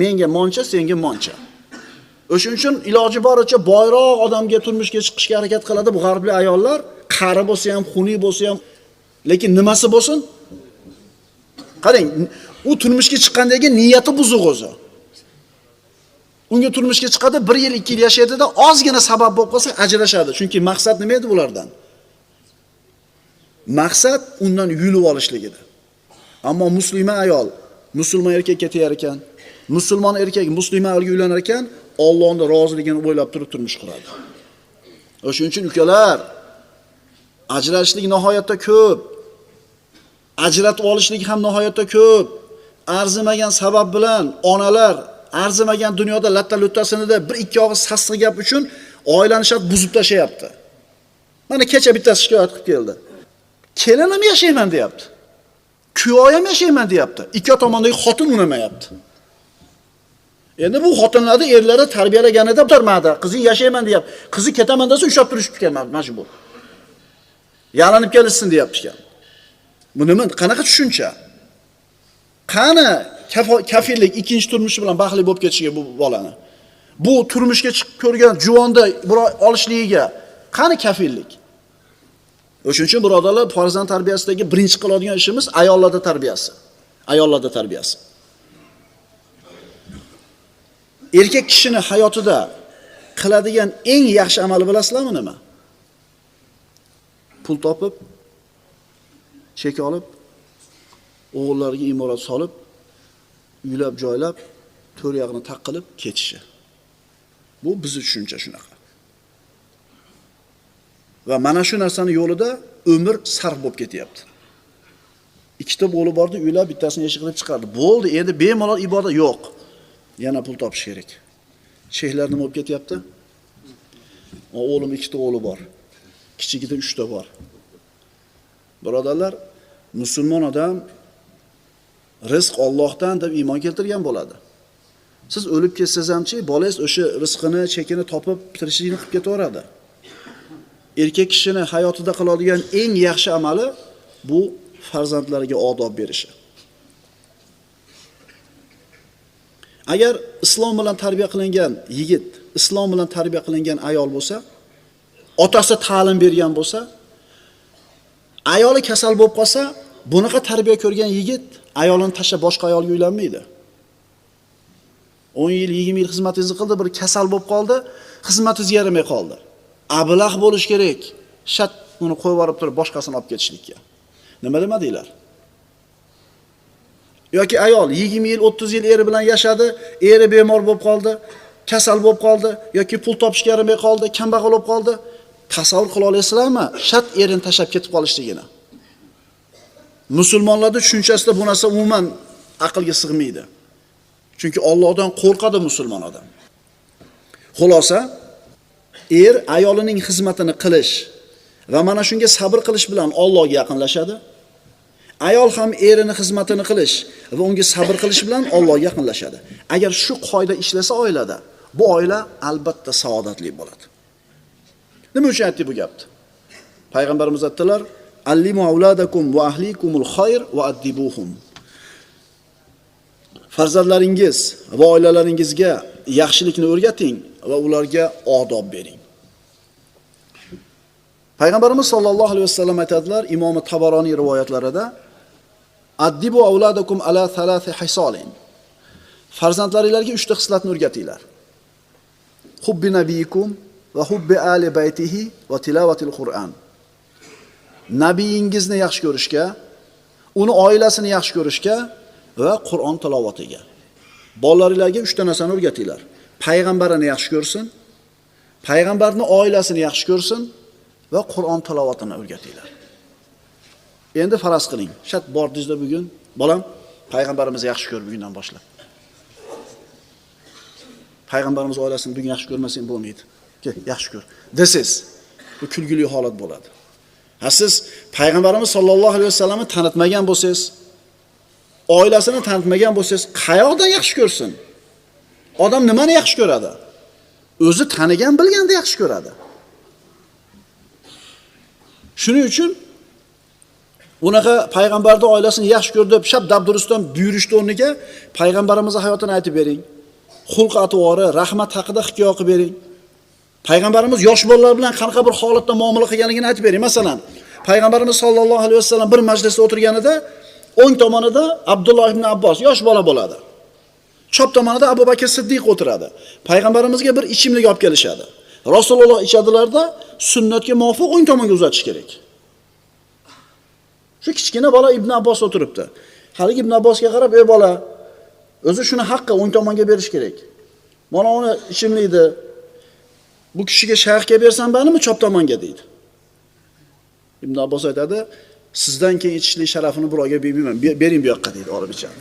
S1: menga moncha, senga moncha. O'shuning uchun iloji boricha boyroq odamga turmushga chiqishga harakat qiladi bu g'arbli ayollar, qari bo'lsa ham, xunuk bo'lsa ham, lekin nimasi bo'lsin? Qarang, u turmushga chiqqandagi niyati buzuq o'zi. Unga turmushga chiqadi, 1 yil, 2 yil yashaydi-da, ozgina sabab bo'lib qolsa ajrashadi. Chunki maqsad nima edi ulardan? Maqsad undan yulib olishlik edi. Ammo musulmon ayol musulmon erkakka tegar ekan, musulmon erkak muslima ayolga uylanar ekan, Allohning roziligini o'ylab turib turmush quradi. O'shuning uchun ukalar, ajrashishlik nihoyatda ko'p. Ajratib olishlik ham nihoyatda ko'p. Arzimagan sabab bilan onalar arzimagan dunyoda latta-luttasini bir ikki og'iz sassiq gap uchun oilani shart buzib tashlayapti. Mana kecha bittasi shikoyat qilib keldi. Kelinim yashayman deyapti. Kuyoyam yashayman deyapti. Ikki tomondagi xotin unamayapti. Endi bu xotinlarni erlari tarbiyalaganida turmadi. Qizing yashayman deyapti. Qizi ketaman desa ushlab turishib kelmadi, majbur. Yalanib kelishsin deyapti ekan. Bu nima? Qanaqa tushuncha? Qani kafillik ikkinchi turmushi bilan baxtli bo'lib ketishiga bu bolani? Bu turmushga chiqib ko'rgan juvonda biror olishligiga qani kafillik? O'shuning uchun birodarlar, farzand tarbiyasidagi birinchi qiladigan ishimiz ayollarda tarbiyasi. Ayollarda tarbiyasi. Erkak kishini hayotida qiladigan eng yaxshi amali bilasizlarmi nima? Pul topib, chek olib, o'g'illariga imorat solib, uylab joylab, to'r yog'ini taqilib ketishi. Bu bizning tushuncha shunaqa. Va mana shu narsani yo'lida umr sarf bo'lib ketyapti. Ikkita o'g'li bordi, uylab bittasini eshik qilib chiqardi. Bo'ldi, endi bemalol ibodat yo'q. Yana pul topish kerak. Shehlar nima bo'lib ketyapti? O'g'lim ikkita o'g'li bor. Kichigida 3 ta bor. Birodarlar, musulmon odam rizq Allohdan deb iymon keltirgan bo'ladi. Siz o'lib ketsangiz hamchi, bolangiz o'sha rizqini, chekini topib tirishligini qilib ketaveradi. Erkak kishini hayotida qiladigan eng yaxshi amali bu farzandlariga odob berishi. Agar islom bilan tarbiya qilingan yigit, islom bilan tarbiya qilingan ayol bo'lsa, otasi ta'lim bergan bo'lsa, ayoli kasal bo'lib qolsa, bunaqa tarbiya ko'rgan yigit ayolini tashlab boshqa ayolga uylanmaydi. 10 yil, 20 yil xizmatingizni qildi, bir kasal bo'lib qoldi, xizmatingiz yaramay qoldi. Ablah bo'lish kerak. Shat uni qo'yib yuborib turib boshqasini olib ketishlikka. Nima demadinglar? Yoki ayol 20 yil, 30 yil eri bilan yashadi, eri bemor bo'lib qoldi, kasal bo'lib qoldi yoki pul topishga yaramay qoldi, kambag'al bo'lib qoldi. Tasavvur qila olasizlarmi? Shat erini tashlab ketib qolishligini. Musulmonlarda tushunchasida bu narsa umuman aqlga sig'maydi. Chunki Allohdan qo'rqadi musulmon odam. Xulosa, er ayolining xizmatini qilish va mana shunga sabr qilish bilan Allohga yaqinlashadi. Ayol ham erining xizmatini qilish va unga sabr qilish bilan Allohga yaqinlashadi. Agar shu qoida ishlasa oilada, bu oila albatta saodatli bo'ladi. Nima uchun aytdi bu gapni? Payg'ambarimiz aytdilar: "Allimu auladakum va ahlikumul khayr va addibuhum." Farzandlaringiz va oilalaringizga yaxshilikni o'rgating va ularga odob bering. Payg'ambarimiz sollallohu alayhi vasallam aytadilar, Imom Tabaroniy rivoyatlarida: "Addibu auladakum ala thalathi hisolin." Farzandlaringizga 3 ta xislatni o'rgatinglar. Hubbi nabiyikum va hubbi ali baytihi va tilovatil Qur'on. Nabiyingizni yaxshi ko'rishga, uni oilasini yaxshi ko'rishga va Qur'on tilovatiga. Bolalaringizga 3 ta narsani o'rgatinglar. Payg'ambarini yaxshi ko'rsin, payg'ambarning oilasini yaxshi ko'rsin va Qur'on tilovatini o'rgatinglar. Endi faraz qiling, shat bordingizda bugun, bolam, payg'ambarimizni yaxshi ko'r bugundan boshlab. Payg'ambarimiz oilasini bugun yaxshi ko'rmasang bo'lmaydi. Kel, yaxshi ko'r. Desiz, bu kulgili holat bo'ladi. Ha siz payg'ambarimiz sollallohu alayhi vasallamni tanitmagan bo'lsangiz, oilasini tanitmagan bo'lsangiz, qayoqdan yaxshi ko'rsin? Odam nimani yaxshi ko'radi? O'zi tanigan, bilganda yaxshi ko'radi. Shuning uchun unaqa payg'ambarning oilasini yaxshi ko'r deb shab dabdurustdan buyurishdi o'rniga payg'ambarimizning hayotini aytib bering. Xulq atvori, rahmat haqida hikoya qilib bering. Payg'ambarimiz yosh bolalar bilan qanaqa bir holatda muomala qilganligini aytib bering. Masalan, payg'ambarimiz sollallohu alayhi vasallam bir majlisda o'tirganida o'ng tomonida Abdulloh ibn Abbos yosh bola bo'ladi. Chap tomonida Abu Bakr Siddiq o'tiradi. Payg'ambarimizga bir ichimlik olib kelishadi. Rasululloh ichadilarda sunnatga muvofiq o'ng tomonga uzatish kerak. Shu kichkina bola Ibn Abbos o'tiribdi. Haligi Ibn Abbosga qarab, "Ey bola, O'zi shuni haqqi o'ng tomonga berish kerak. Mana uni ichimlikni bu kishiga shayxga bersam bo'limi, chap tomonga deydi. Ibn Abbos aytadi, sizdan keyin ichishlik sharafini birovga bermayman, bering bu yoqqa deydi, olib ichadi.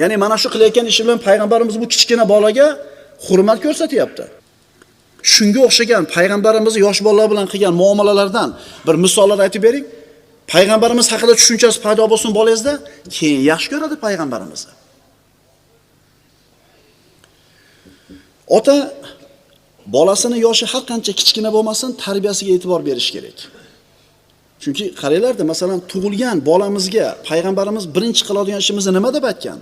S1: Ya'ni mana shu qilayotgan ishi bilan payg'ambarimiz bu kichkina bolaga hurmat ko'rsatyapti. Shunga o'xshagan payg'ambarimiz yosh bolalar bilan qilgan muomalalardan bir misollar aytib bering. Payg'ambarimiz haqida tushunchasi paydo bo'lsin bolangizda, keyin yaxshi ko'radi payg'ambarimizni. Ota bolasini yoshi har qancha kichkina bo'lmasin, tarbiyasiga e'tibor berish kerak. Chunki qaranglarda, masalan, tug'ilgan bolamizga payg'ambarimiz birinchi qiladigan ishimiz nima deb aytgan?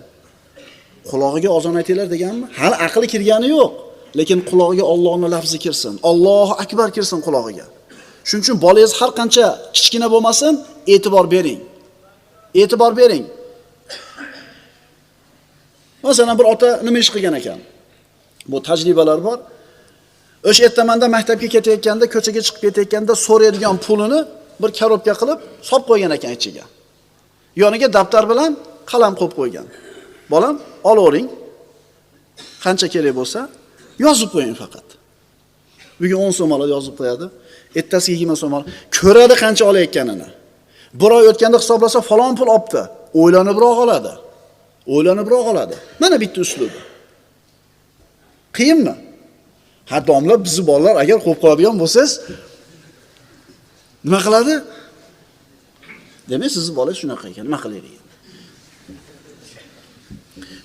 S1: Quloqiga ozon aytinglar deganmi? Hali aqli kirgani yo'q, lekin quloqiga Allohning lafzi kirsin, Allohu akbar kirsin quloqiga. Shuning uchun bolangiz har qancha kichkina bo'lmasin, e'tibor bering. E'tibor bering. Masalan, bir ota nima ish qilgan ekan? Bu tajribalar bor. O'sha ertamanda maktabga ketayotganda, ko'chaga chiqib ketayotganda so'raydigan pulini bir korobka qilib solib qo'ygan ekan ichiga. Yoniga daftar bilan qalam qo'yib qo'ygan. Bolam, olavering. Qancha kerak bo'lsa, yozib qo'ying faqat. Bugun 10 so'm oladi, yozib qo'yadi. Ertasiga 20 so'm oladi. Ko'radi qancha olayotganini. Bir oy o'tganda hisoblasa falon pul olibdi. O'ylanibroq oladi. O'ylanibroq oladi. Mana bitta uslubi. Qiyinmi? Ha, domla bizni bolalar agar qo'yib qo'yadigan bo'lsangiz, nima qiladi? Demak, sizni bolangiz shunaqa ekan, nima qilaylik?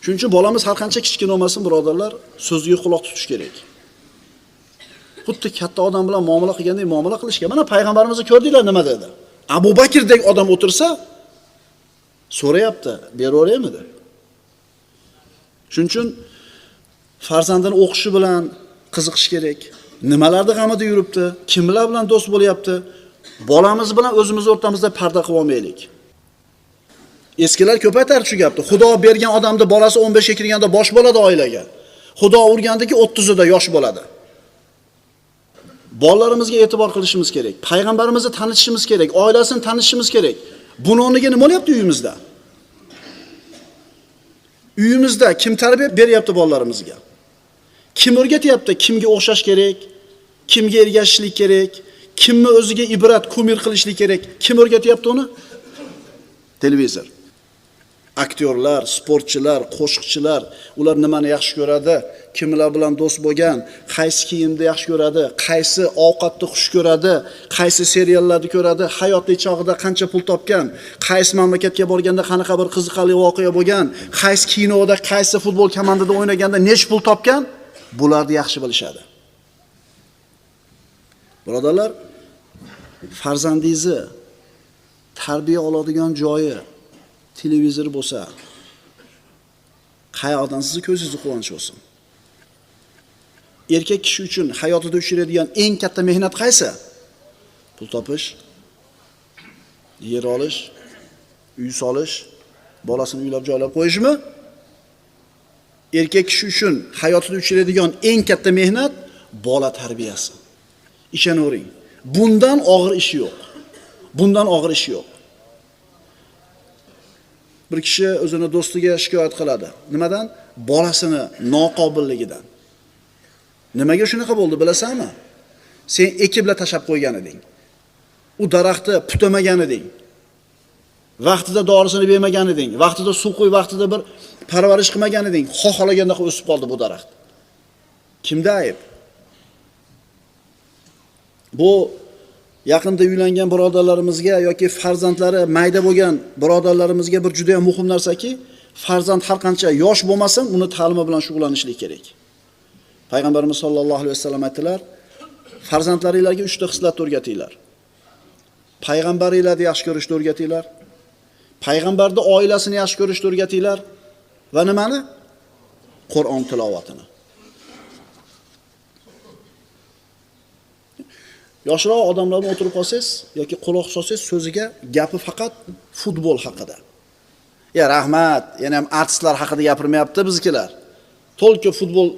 S1: Shuning uchun bolamiz har qancha kichkina bo'lmasin, birodarlar, so'ziga quloq tutish kerak. Xuddi katta odam bilan muomala qilgandek muomala qilish kerak. Mana payg'ambarimizni ko'rdinglar nima dedi? Abu Bakrdek odam o'tirsa, so'rayapti, beraveraymi deb. Shuning uchun farzandini o'qishi bilan qiziqish kerak. Nimalarni g'amida yuribdi, kimlar bilan do'st bo'lyapti? Bolamiz bilan o'zimiz o'rtamizda parda qilib olmaylik. Eskilar ko'p aytardi shu gapni. Xudo bergan odamni bolasi 15 ga kirganda bosh bo'ladi oilaga. Xudo urgandiki 30 da yosh bo'ladi. Bolalarimizga e'tibor qilishimiz kerak. Payg'ambarimizni tanishimiz kerak, oilasini tanishimiz kerak. Buni o'rniga nima bo'lyapti uyimizda? Uyimizda kim tarbiya beryapti bolalarimizga? Kim o'rgatyapti kimga o'xshash kerak, kimga ergashishlik kerak, kimni o'ziga ibrat, kumir qilishlik kerak? Kim o'rgatyapti uni? Televizor. Aktyorlar, sportchilar, qo'shiqchilar, ular nimani yaxshi ko'radi, kimlar bilan do'st bo'lgan, qaysi kiyimni yaxshi ko'radi, qaysi ovqatni xush ko'radi, qaysi seriallarni ko'radi, hayotlik chog'ida qancha pul topgan, qaysi mamlakatga borganda qanaqa bir qiziqarli voqea bo'lgan, qaysi kinoda, qaysi futbol komandasida o'ynaganda nech pul topgan, bularni yaxshi bilishadi. Birodarlar, farzandingizni tarbiya oladigan joyi televizor bo'lsa, qayoqdan sizni ko'zingizni quvonch bo'lsin. Erkak kishi uchun hayotida uchraydigan eng katta mehnat qaysi? Pul topish, yer olish, uy solish, bolasini uylab joylab qo'yishmi? Erkak kishi uchun hayotida uchraydigan eng katta mehnat bola tarbiyasi. Ishonavering. Bundan og'ir ish yo'q. Bundan og'ir ish yo'q. Bir kishi o'zini do'stiga shikoyat qiladi. Nimadan? Bolasini noqobilligidan. Nimaga shunaqa bo'ldi bilasanmi? Sen ekibla tashab qo'ygan eding. U daraxtni putamagan eding. Vaqtida dorisini bermagan eding. Vaqtida suv qo'y, vaqtida bir parvarish qilmagan eding. Xohlaganda o'sib qoldi bu daraxt. Kimda ayb? Bu yaqinda uylangan birodarlarimizga yoki farzandlari mayda bo'lgan birodarlarimizga bir juda ham muhim narsaki, farzand har qancha yosh bo'lmasin, uni ta'limi bilan shug'ullanishlik kerak. Payg'ambarimiz sollallohu alayhi vasallam aytdilar, farzandlaringizga 3 ta xislatni o'rgatinglar. Payg'ambaringizni yaxshi ko'rishni o'rgatinglar. Payg'ambarning oilasini yaxshi ko'rishni o'rgatinglar va nimani? Qur'on tilovatini. Yoshroq odamlar bilan o'tirib qolsangiz yoki quloq solsangiz so'ziga gapi faqat futbol haqida. Ya rahmat, yana ham artistlar haqida gapirmayapti bizkilar. To'lki futbol.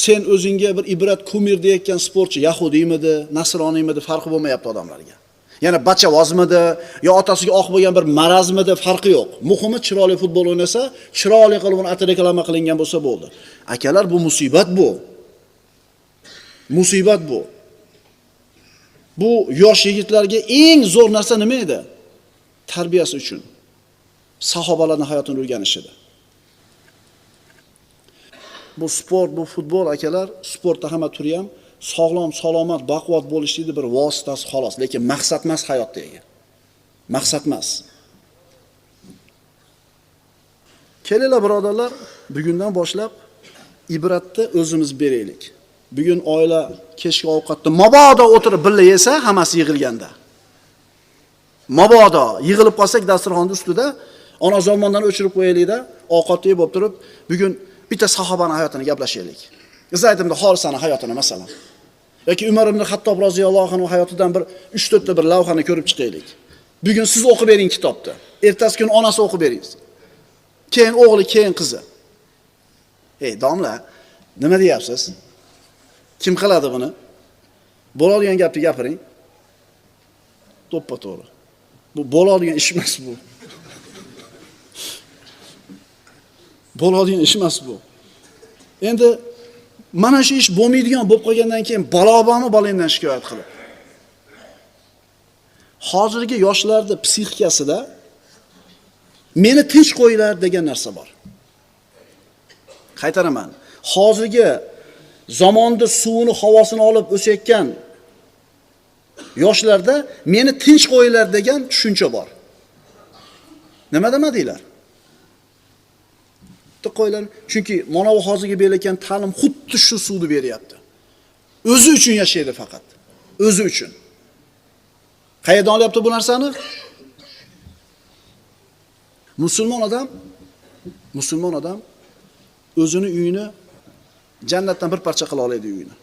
S1: Sen o'zingga bir ibrat kumir deyotgan sportchi yahudiymidi, nasroniymidi farqi bo'lmayapti odamlarga. Yana bachavozmidi yo otasiga oq bo'lgan bir marazmidi farqi yo'q. Muhimi chiroyli futbol o'ynasa, chiroyli qilib uni reklama qilingan bo'lsa bo'ldi. Akalar, bu musibat bu. Musibat bu. Bu yosh yigitlarga eng zo'r narsa nima edi? Tarbiyasi uchun. Sahobalarning hayotini o'rganishidi. Bu sport, bu futbol akalar, sportda hamma turi ham sog'lom, salomat, baquvvat bo'lishlikni bir vositasi xolos, lekin maqsad emas hayotdagi. Maqsad emas. Kelinglar birodarlar, bugundan boshlab ibratni o'zimiz beraylik. Bugun oila kechki ovqatda mabodo o'tirib birga yesa, hammasi yig'ilganda. Mabodo yig'ilib qolsak dasturxonning ustida, ona zamondan o'chirib qo'yaylik-da, ovqat yeb bo'lib turib, bugun bitta sahobaning hayotini gaplashaylik. Zayd ibn Horisaning hayotini masalan. Yoki Umar ibn Xattob roziyallohu anhu hayotidan bir 3-4 ta bir lavhani ko'rib chiqaylik. Bugun siz o'qib bering kitobni. Ertasi kun onasi o'qib beringiz. Keyin o'g'li, keyin qizi. Ey domla, nima deyapsiz? Kim qiladi buni? Bo'ladigan gapni gapiring. To'ppa-to'g'ri. Bu bo'ladigan ish emas bu. Bo'ladigan ish emas bu. Endi mana shu ish bo'lmaydigan bo'lib qolgandan keyin balo-bormi bolangdan shikoyat qilib. Hozirgi yoshlarning psixikasida meni tinch qo'yinglar degan narsa bor. Qaytaraman. Hozirgi zamonda suvini, havosini olib o'sayotgan yoshlarda meni tinch qo'yinglar degan tushuncha bor. Nima demadinglar? Qo'ylar, chunki mana bu hozirgi berilgan ta'lim xuddi shu suvni beryapti. O'zi uchun yashaydi faqat. O'zi uchun. Qayerdan olyapti bu narsani? Musulmon odam o'zini uyini jannatdan bir parcha qila oladi uyini.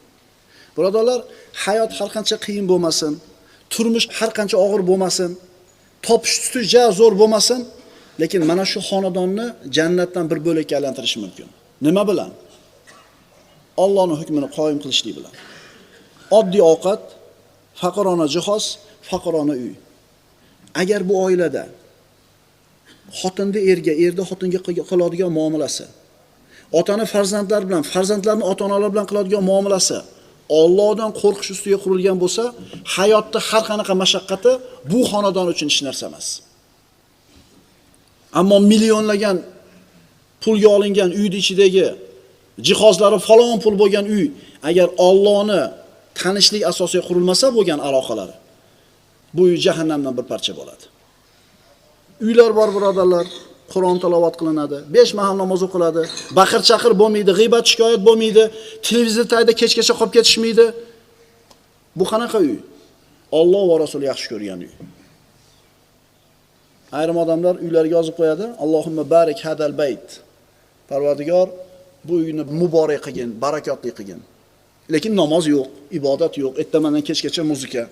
S1: Birodarlar, hayot har qancha qiyin bo'lmasin, turmush har qancha og'ir bo'lmasin, topish tutish zo'r bo'lmasin, lekin mana shu xonadonni jannatdan bir bo'lakka aylantirish mumkin. Nima bilan? Allohning hukmini qoyim qilishlik bilan. Oddiy ovqat, faqirona jihoz, faqirona uy. Agar bu oilada xotinni erga, erda xotinga qiladigan muomalasi, otani farzandlar bilan, farzandlarni ota-onalar bilan qiladigan muomalasi Allohdan qo'rqish ustiga qurilgan bo'lsa, hayotda har qanaqa mashaqqati bu xonadon uchun hech narsa emas. Ammo millionlagan pulga olingan uyning ichidagi jihozlari falon pul bo'lgan uy, agar Allohni tanishlik asosiga qurilmasa bo'lgan aloqalari, bu uy jahannamdan bir parcha bo'ladi. Uylar bor birodarlar, Qur'on tilovat qilinadi, 5 mahal namoz o'qiladi, baqir-chaqir bo'lmaydi, g'iybat shikoyat bo'lmaydi, televizor tagida kechgacha qolib ketishmaydi. Bu qanaqa uy? Alloh va Rasuli yaxshi ko'rgan uy. Ayrim odamlar uylariga yozib qo'yadi, Allohumma barik hadal bayt. Parvardigor, bu uyni muborak qilgin, barakotli qilgin. Lekin namoz yo'q, ibodat yo'q, ertamandan kechgacha muzika,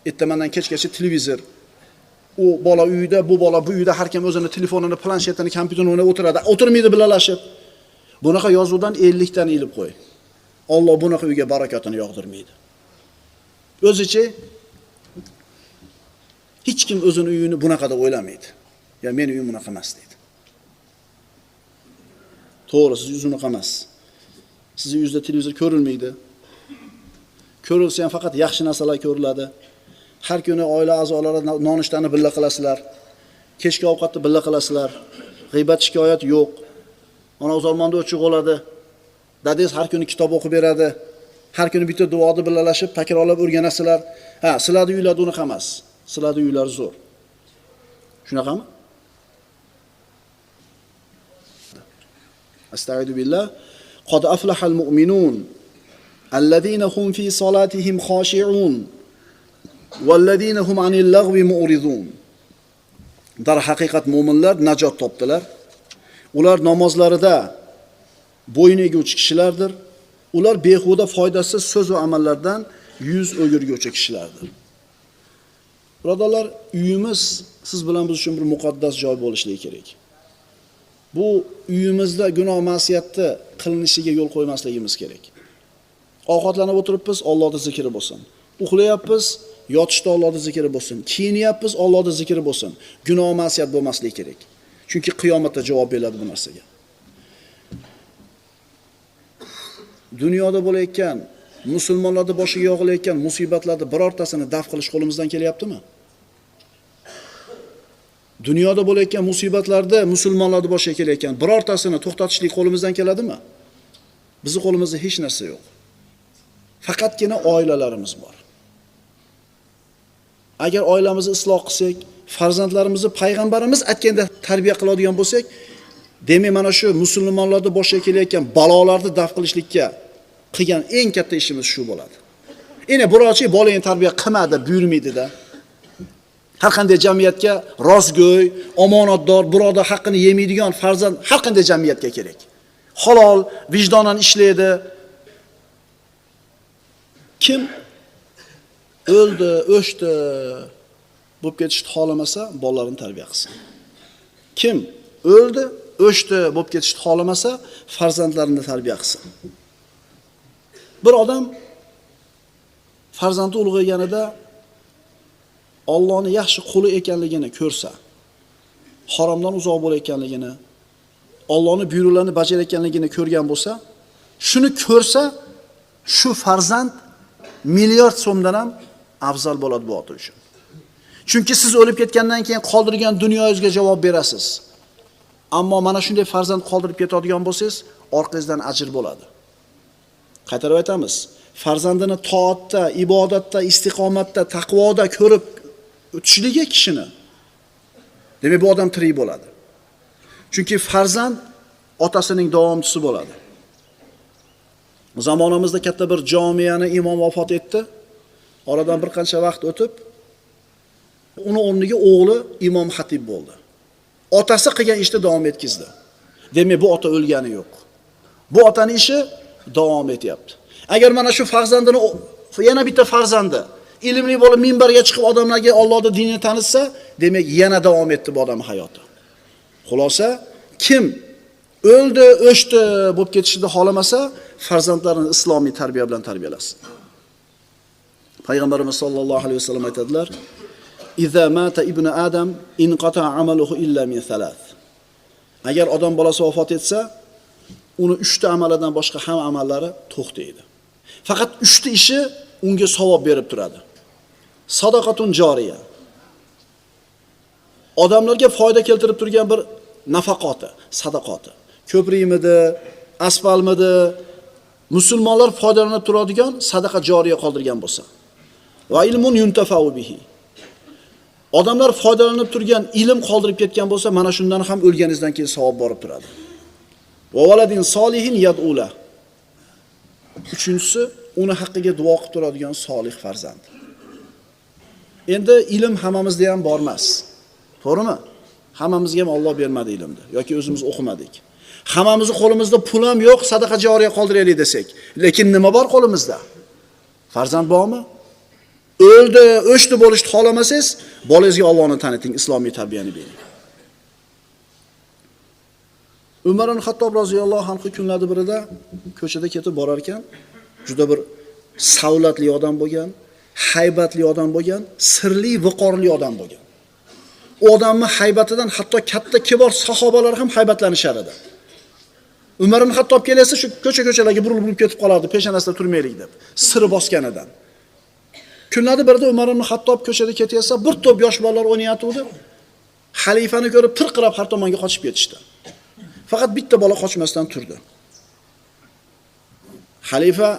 S1: ertamandan kechgacha televizor. U bola uyda, bu bola bu uyda, har kim o'zini telefonini, planshetini, kompyuterini o'ynab o'tiradi. O'tirmaydi birlashib. Bunaqa yozuvdan 50 tani ilib qo'y. Alloh bunaqa uyga barakotini yog'dirmaydi. O'zicha hech kim o'zini uyini bunaqa deb o'ylamaydi. Ya meni uyim bunaqa emas deydi. To'g'ri, siz uyingiz unaqa emas. Sizning uyingizda televizor ko'rilmaydi. Ko'rilsa ham faqat yaxshi narsalar ko'riladi. Har kuni oila a'zolari nonushtani birga qilasizlar. Kechki ovqatni birga qilasizlar. G'iybat shikoyat yo'q. Ona o'zalmonda o'chiq bo'ladi. Dadingiz har kuni kitob o'qib beradi. Har kuni bitta duoni birgalashib, takrorlab o'rganasizlar. Ha, sizlarning uylar unaqa emas. Sizlarning uylar zo'r. Shunaqami? Astagfiru billah. Qad aflahal mu'minun alladhina hum fi salatihim khashi'un valladhina hum 'anil lagwi mu'ridun. Dar haqiqat mu'minlar najot topdilar. Ular namozlarida bo'yin eguvchi kishilardir. Ular behuda foydasiz so'z va amallardan yuz o'girguvchi kishilardir. Birodarlar, uyimiz siz bilan biz uchun bir muqaddas joy bo'lishligi kerak. Bu uyimizda gunoh ma'siyatni qilinishiga yo'l qo'ymasligimiz kerak. Ovqatlanib o'tiribmiz, Allohning zikri bo'lsin. Uxlayapmiz, yotishda Allohning zikri bo'lsin. Kiyinyapmiz, Allohning zikri bo'lsin. Gunoh ma'siyat bo'lmasligi kerak. Chunki qiyomatda javob beriladi bu narsaga. Dunyoda bo'layotgan, musulmonlarning boshiga yog'ilayotgan musibatlarni birortasini daf qilish qo'limizdan kelyaptimi? Dunyoda bo'layotgan musibatlarda musulmonlarning boshiga kelayotgan birortasini to'xtatishlik qo'limizdan keladimi? Bizning qo'limizda hech narsa yo'q. Faqatgina oilalarimiz bor. Agar oilamizni isloh qilsak, farzandlarimizni payg'ambarimiz aytganda tarbiya qiladigan bo'lsak, demak mana shu musulmonlarning boshiga kelayotgan balolarni daf qilishlikka qilgan eng katta ishimiz shu bo'ladi. Endi birochi bolani tarbiya qilmadi, buyurmaydi-da. Har qanday jamiyatga rostgo'y, omonatdor, birodar haqqini yemaydigan farzand har qanday jamiyatga kerak. Halol, vijdonan ishlaydi. Kim o'ldi, o'chdi, bo'lib ketishni xohlamasa, bolalarini tarbiya qilsin. Kim o'ldi, o'chdi, bo'lib ketishni xohlamasa, farzandlarini tarbiya qilsin. Bir odam farzandi ulg'ayganida Allohning yaxshi quli ekanligini ko'rsa, haromdan uzoq bo'layotganligini, Allohning buyruqlarini bajarayotganligini ko'rgan bo'lsa, shuni ko'rsa, shu farzand milliard so'mdan ham afzal bo'ladi bu ota uchun. Chunki siz o'lib ketgandan keyin qoldirgan dunyoyingizga javob berasiz. Ammo mana shunday farzand qoldirib ketadigan bo'lsangiz, orqangizdan ajr bo'ladi. Qaytarib aytamiz, farzandini toatda, ibodatda, istiqomatda, taqvoda ko'rib o'tishligi kishini, demak bu odam tirik bo'ladi. Chunki farzand otasining davomchisi bo'ladi. Zamonimizda katta bir jomiyani imom vafot etdi. Oradan bir qancha vaqt o'tib, uni o'rniga o'g'li imom xatib bo'ldi. Otasi qilgan ishni davom etkizdi. Demak bu ota o'lgani yo'q. Bu otaning ishi davom etyapti. Agar mana shu farzandini yana bitta farzandi ilmli bo'lib minbarga chiqib odamlarga Allohning dinini tanitsa, demak yana davom etdi bu odam hayoti. Xulosa, kim o'ldi, o'chdi bo'lib ketishni xohlamasa, farzandlarini islomiy tarbiya bilan tarbiyalasin. Payg'ambarimiz sollallohu alayhi vasallam aytadilar: "Iza mata ibnu Adam inqata amaluhu illa min thalath." Agar odam bolasi vafot etsa, uni 3 ta amalidan boshqa ham amallari to'xtaydi. Faqat 3 ta ishi unga savob berib turadi. Sadaqatun joriya. Odamlarga foyda keltirib turgan bir nafaqati, sadaqati. Ko'prikmidi, asfaltmidi, musulmonlar foydalanib turadigan sadaqa joriya qoldirgan bo'lsa. Va ilmun yuntafa'u bihi. Odamlar foydalanib turgan ilm qoldirib ketgan bo'lsa, mana shundan ham o'lganingizdan keyin savob borib turadi. Va valadin solihin yad'ula. Uchinchisi, uni haqqiga duo qilib turadigan solih farzand. Endi ilm hammamizda ham bor emas. To'g'rimi? Hammamizga ham Alloh bermadi ilmni yoki o'zimiz o'qimadik. Hammamizning qo'limizda pul ham yo'q, sadaqa joriya qoldiraylik desak. Lekin nima bor qo'limizda? Farzand bormi? O'ldi, o'chdi bo'lishni xohlamasangiz, bolangizga Allohni taniting, islomiy tarbiyani bering. Umar ibn Xattob roziyallohu anhu kunlarning birida ko'chada ketib borar ekan, juda bir savlatli odam bo'lgan, haybatli odam bo'lgan, sirli, viqorli odam bo'lgan. U odamning haybatidan hatto katta kibor sahobalar ham haybatlanishar edi. Umar ibn Xattob kelsa shu ko'cha-ko'chalarga burilib ketib qolardi, peshonasida turmaylik deb, siri bosganidan. Kunlarning birida Umar ibn Xattob ko'chada ketayotsa, bir to'p yosh bolalar o'ynayotdi. Xalifani ko'rib tirqirab har tomonga qochib ketishdi. Faqat bitta bola qochmasdan turdi. Xalifa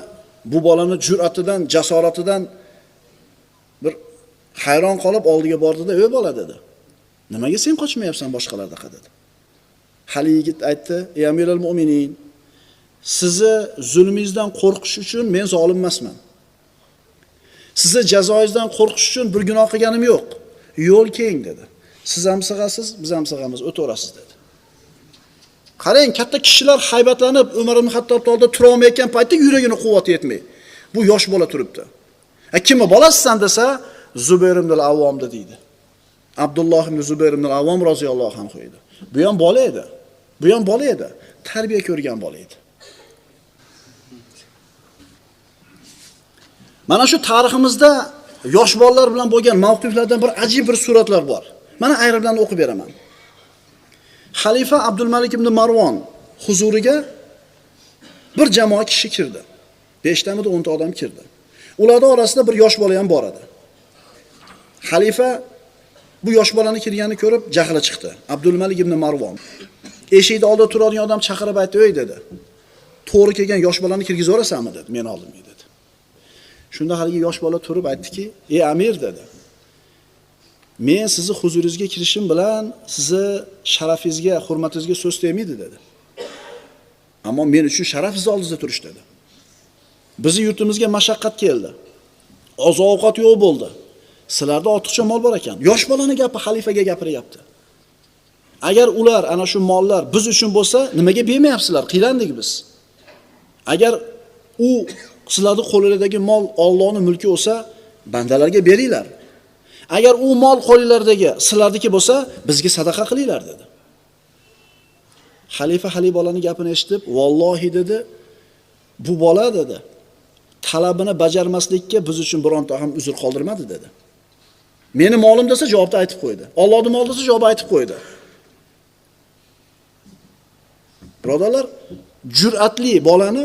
S1: bu bolaning jur'atidan, jasoratidan bir hayron qolib oldiga bordi-da, "Ey bola" dedi. "Nimaga sen qochmayapsan boshqalardaqa?" dedi. Hali yigit aytdi: "Ey Amirul Mu'minin, sizni zulmingizdan qo'rqish uchun men zolim emasman. Sizni jazoingizdan qo'rqish uchun bir gunoh qilganim yo'q. Yo'l keng" dedi. "Siz ham sig'asiz, biz ham sig'amiz, o'taverasiz" dedi. Qarang, katta kishilar haybatlanib Umar ibn Xattobning oldida tura olmayotgan paytda yuragini quvvati yetmay. Bu yosh bola turibdi. Kimni bolasisan desa, Zubayr ibn al-Avvom deydi. Abdulloh ibn Zubayr ibn al-Avvom roziyallohu anhu edi. Bu ham bola edi. Bu ham bola edi. Tarbiya ko'rgan bola edi. Mana shu tariximizda yosh bolalar bilan bo'lgan mavqiflardan bir ajib bir suratlar bor. Mana ayrimlarni o'qib beraman. Xalifa Abdulmalik ibn Marvon huzuriga bir jamoa kishi kirdi. 5 tamida 10 ta odam kirdi. Ularning orasida bir yosh bola ham bor edi. Xalifa bu yosh bolani kirganini ko'rib jahli chiqdi. Abdulmalik ibn Marvon eshikda oldida turadigan odam chaqirib aytdi, "Ey" dedi. "To'g'ri kelgan yosh bolani kirgizib orasanmi?" dedi. "Men oldimga" dedi. Shunda haligi yosh bola turib aytdiki, "Ey amir" dedi. "Men sizni huzuringizga kirishim bilan sizni sharafingizga, hurmatingizga so'z tegmaydi" dedi. "Ammo men uchun sharaf siz oldingizda turish" dedi. "Bizning yurtimizga mashaqqat keldi. Oziq-ovqat yo'q bo'ldi. Sizlarda ortiqcha mol bor ekan. Yosh bolani gapi xalifaga gapiryapti. Agar ular ana shu mollar biz uchun bo'lsa, nimaga bermayapsizlar? Qiylandik biz. Agar u sizlarning qo'linglardagi mol Allohning mulki bo'lsa, bandalarga beringlar. Agar u mol qo'linglardagi sizlarniki bo'lsa, bizga sadaqa qilinglar" dedi. Xalifa hali bolaning gapini eshitib, "Vallohi" dedi, "bu bola" dedi, "talabini bajarmaslikka biz uchun bironta ham uzr qoldirmadi" dedi. "Meni molim" desa javobni aytib qo'ydi. Allohning moli desa javobni aytib qo'ydi. Birodarlar, jur'atli bolani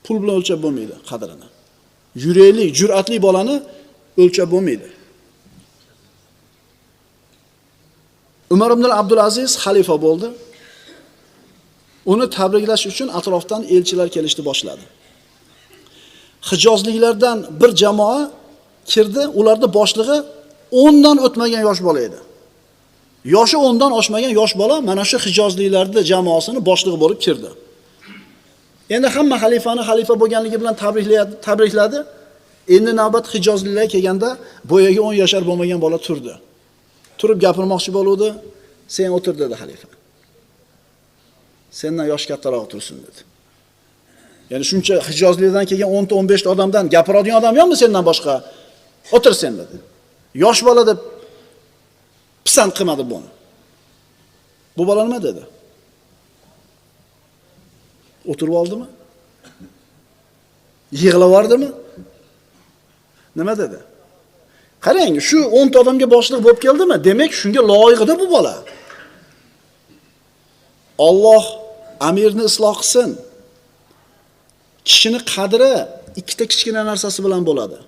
S1: pul bilan o'lchab bo'lmaydi qadrini. Yurakli, jur'atli bolani o'lchab bo'lmaydi. Umar ibn Abdulaziz xalifa bo'ldi. Uni tabriklash uchun atrofdan elchilar kelishni boshladi. Hijozliklardan bir jamoa kirdi, ularning boshlig'i 10 dan o'tmagan yosh bola edi. Yoshi 10 dan oshmagan yosh bola mana shu hijozliklarning jamoasini boshlig'i bo'lib kirdi. Endi hamma xalifani xalifa bo'lganligi bilan tabrikladi. Endi navbat hijozliklar kelganda boyaga 10 yashar bo'lmagan bola turdi. Turib gapirmoqchi bo'ldi. "Sen o'tir" dedi xalifa. "Sendan yosh kattaroq tursin" dedi. Ya'ni shuncha hijozlikdan kelgan 10 ta 15 ta odamdan gapiradigan odam yo'qmi sendan boshqa? "O'tir sen" dedi. Yosh bola deb pisand qilmadi buni. Bu bola nima dedi? O'tirib oldimi? Yig'lab yubordimi? Nima dedi? Qarang, shu 10 ta odamga boshliq bo'lib keldimi? Demak, shunga loyiqda bu bola. Alloh amirni isloh qilsin. Kishini qadri ikkita kichkina narsasi bilan bo'ladi.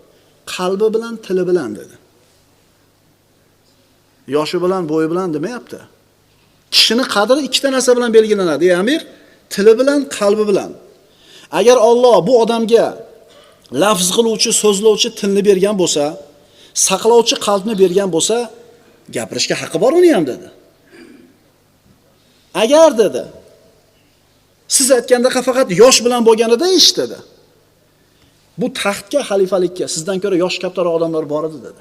S1: Qalbi bilan, tili bilan dedi. Yoshi bilan, bo'yi bilan demayapti. Kishini qadri ikkita narsa bilan belgilanadi, ey amir, tili bilan, qalbi bilan. Agar Alloh bu odamga lafz qiluvchi, so'zlovchi tilni bergan bo'lsa, saqlovchi qalbni bergan bo'lsa, gapirishga haqqi bor uni ham dedi. Agar dedi, siz aytganda faqat yosh bilan bo'lganida ish dedi. Bu taxtga, xalifalikka sizdan ko'ra yosh kattaroq odamlar bor edi dedi.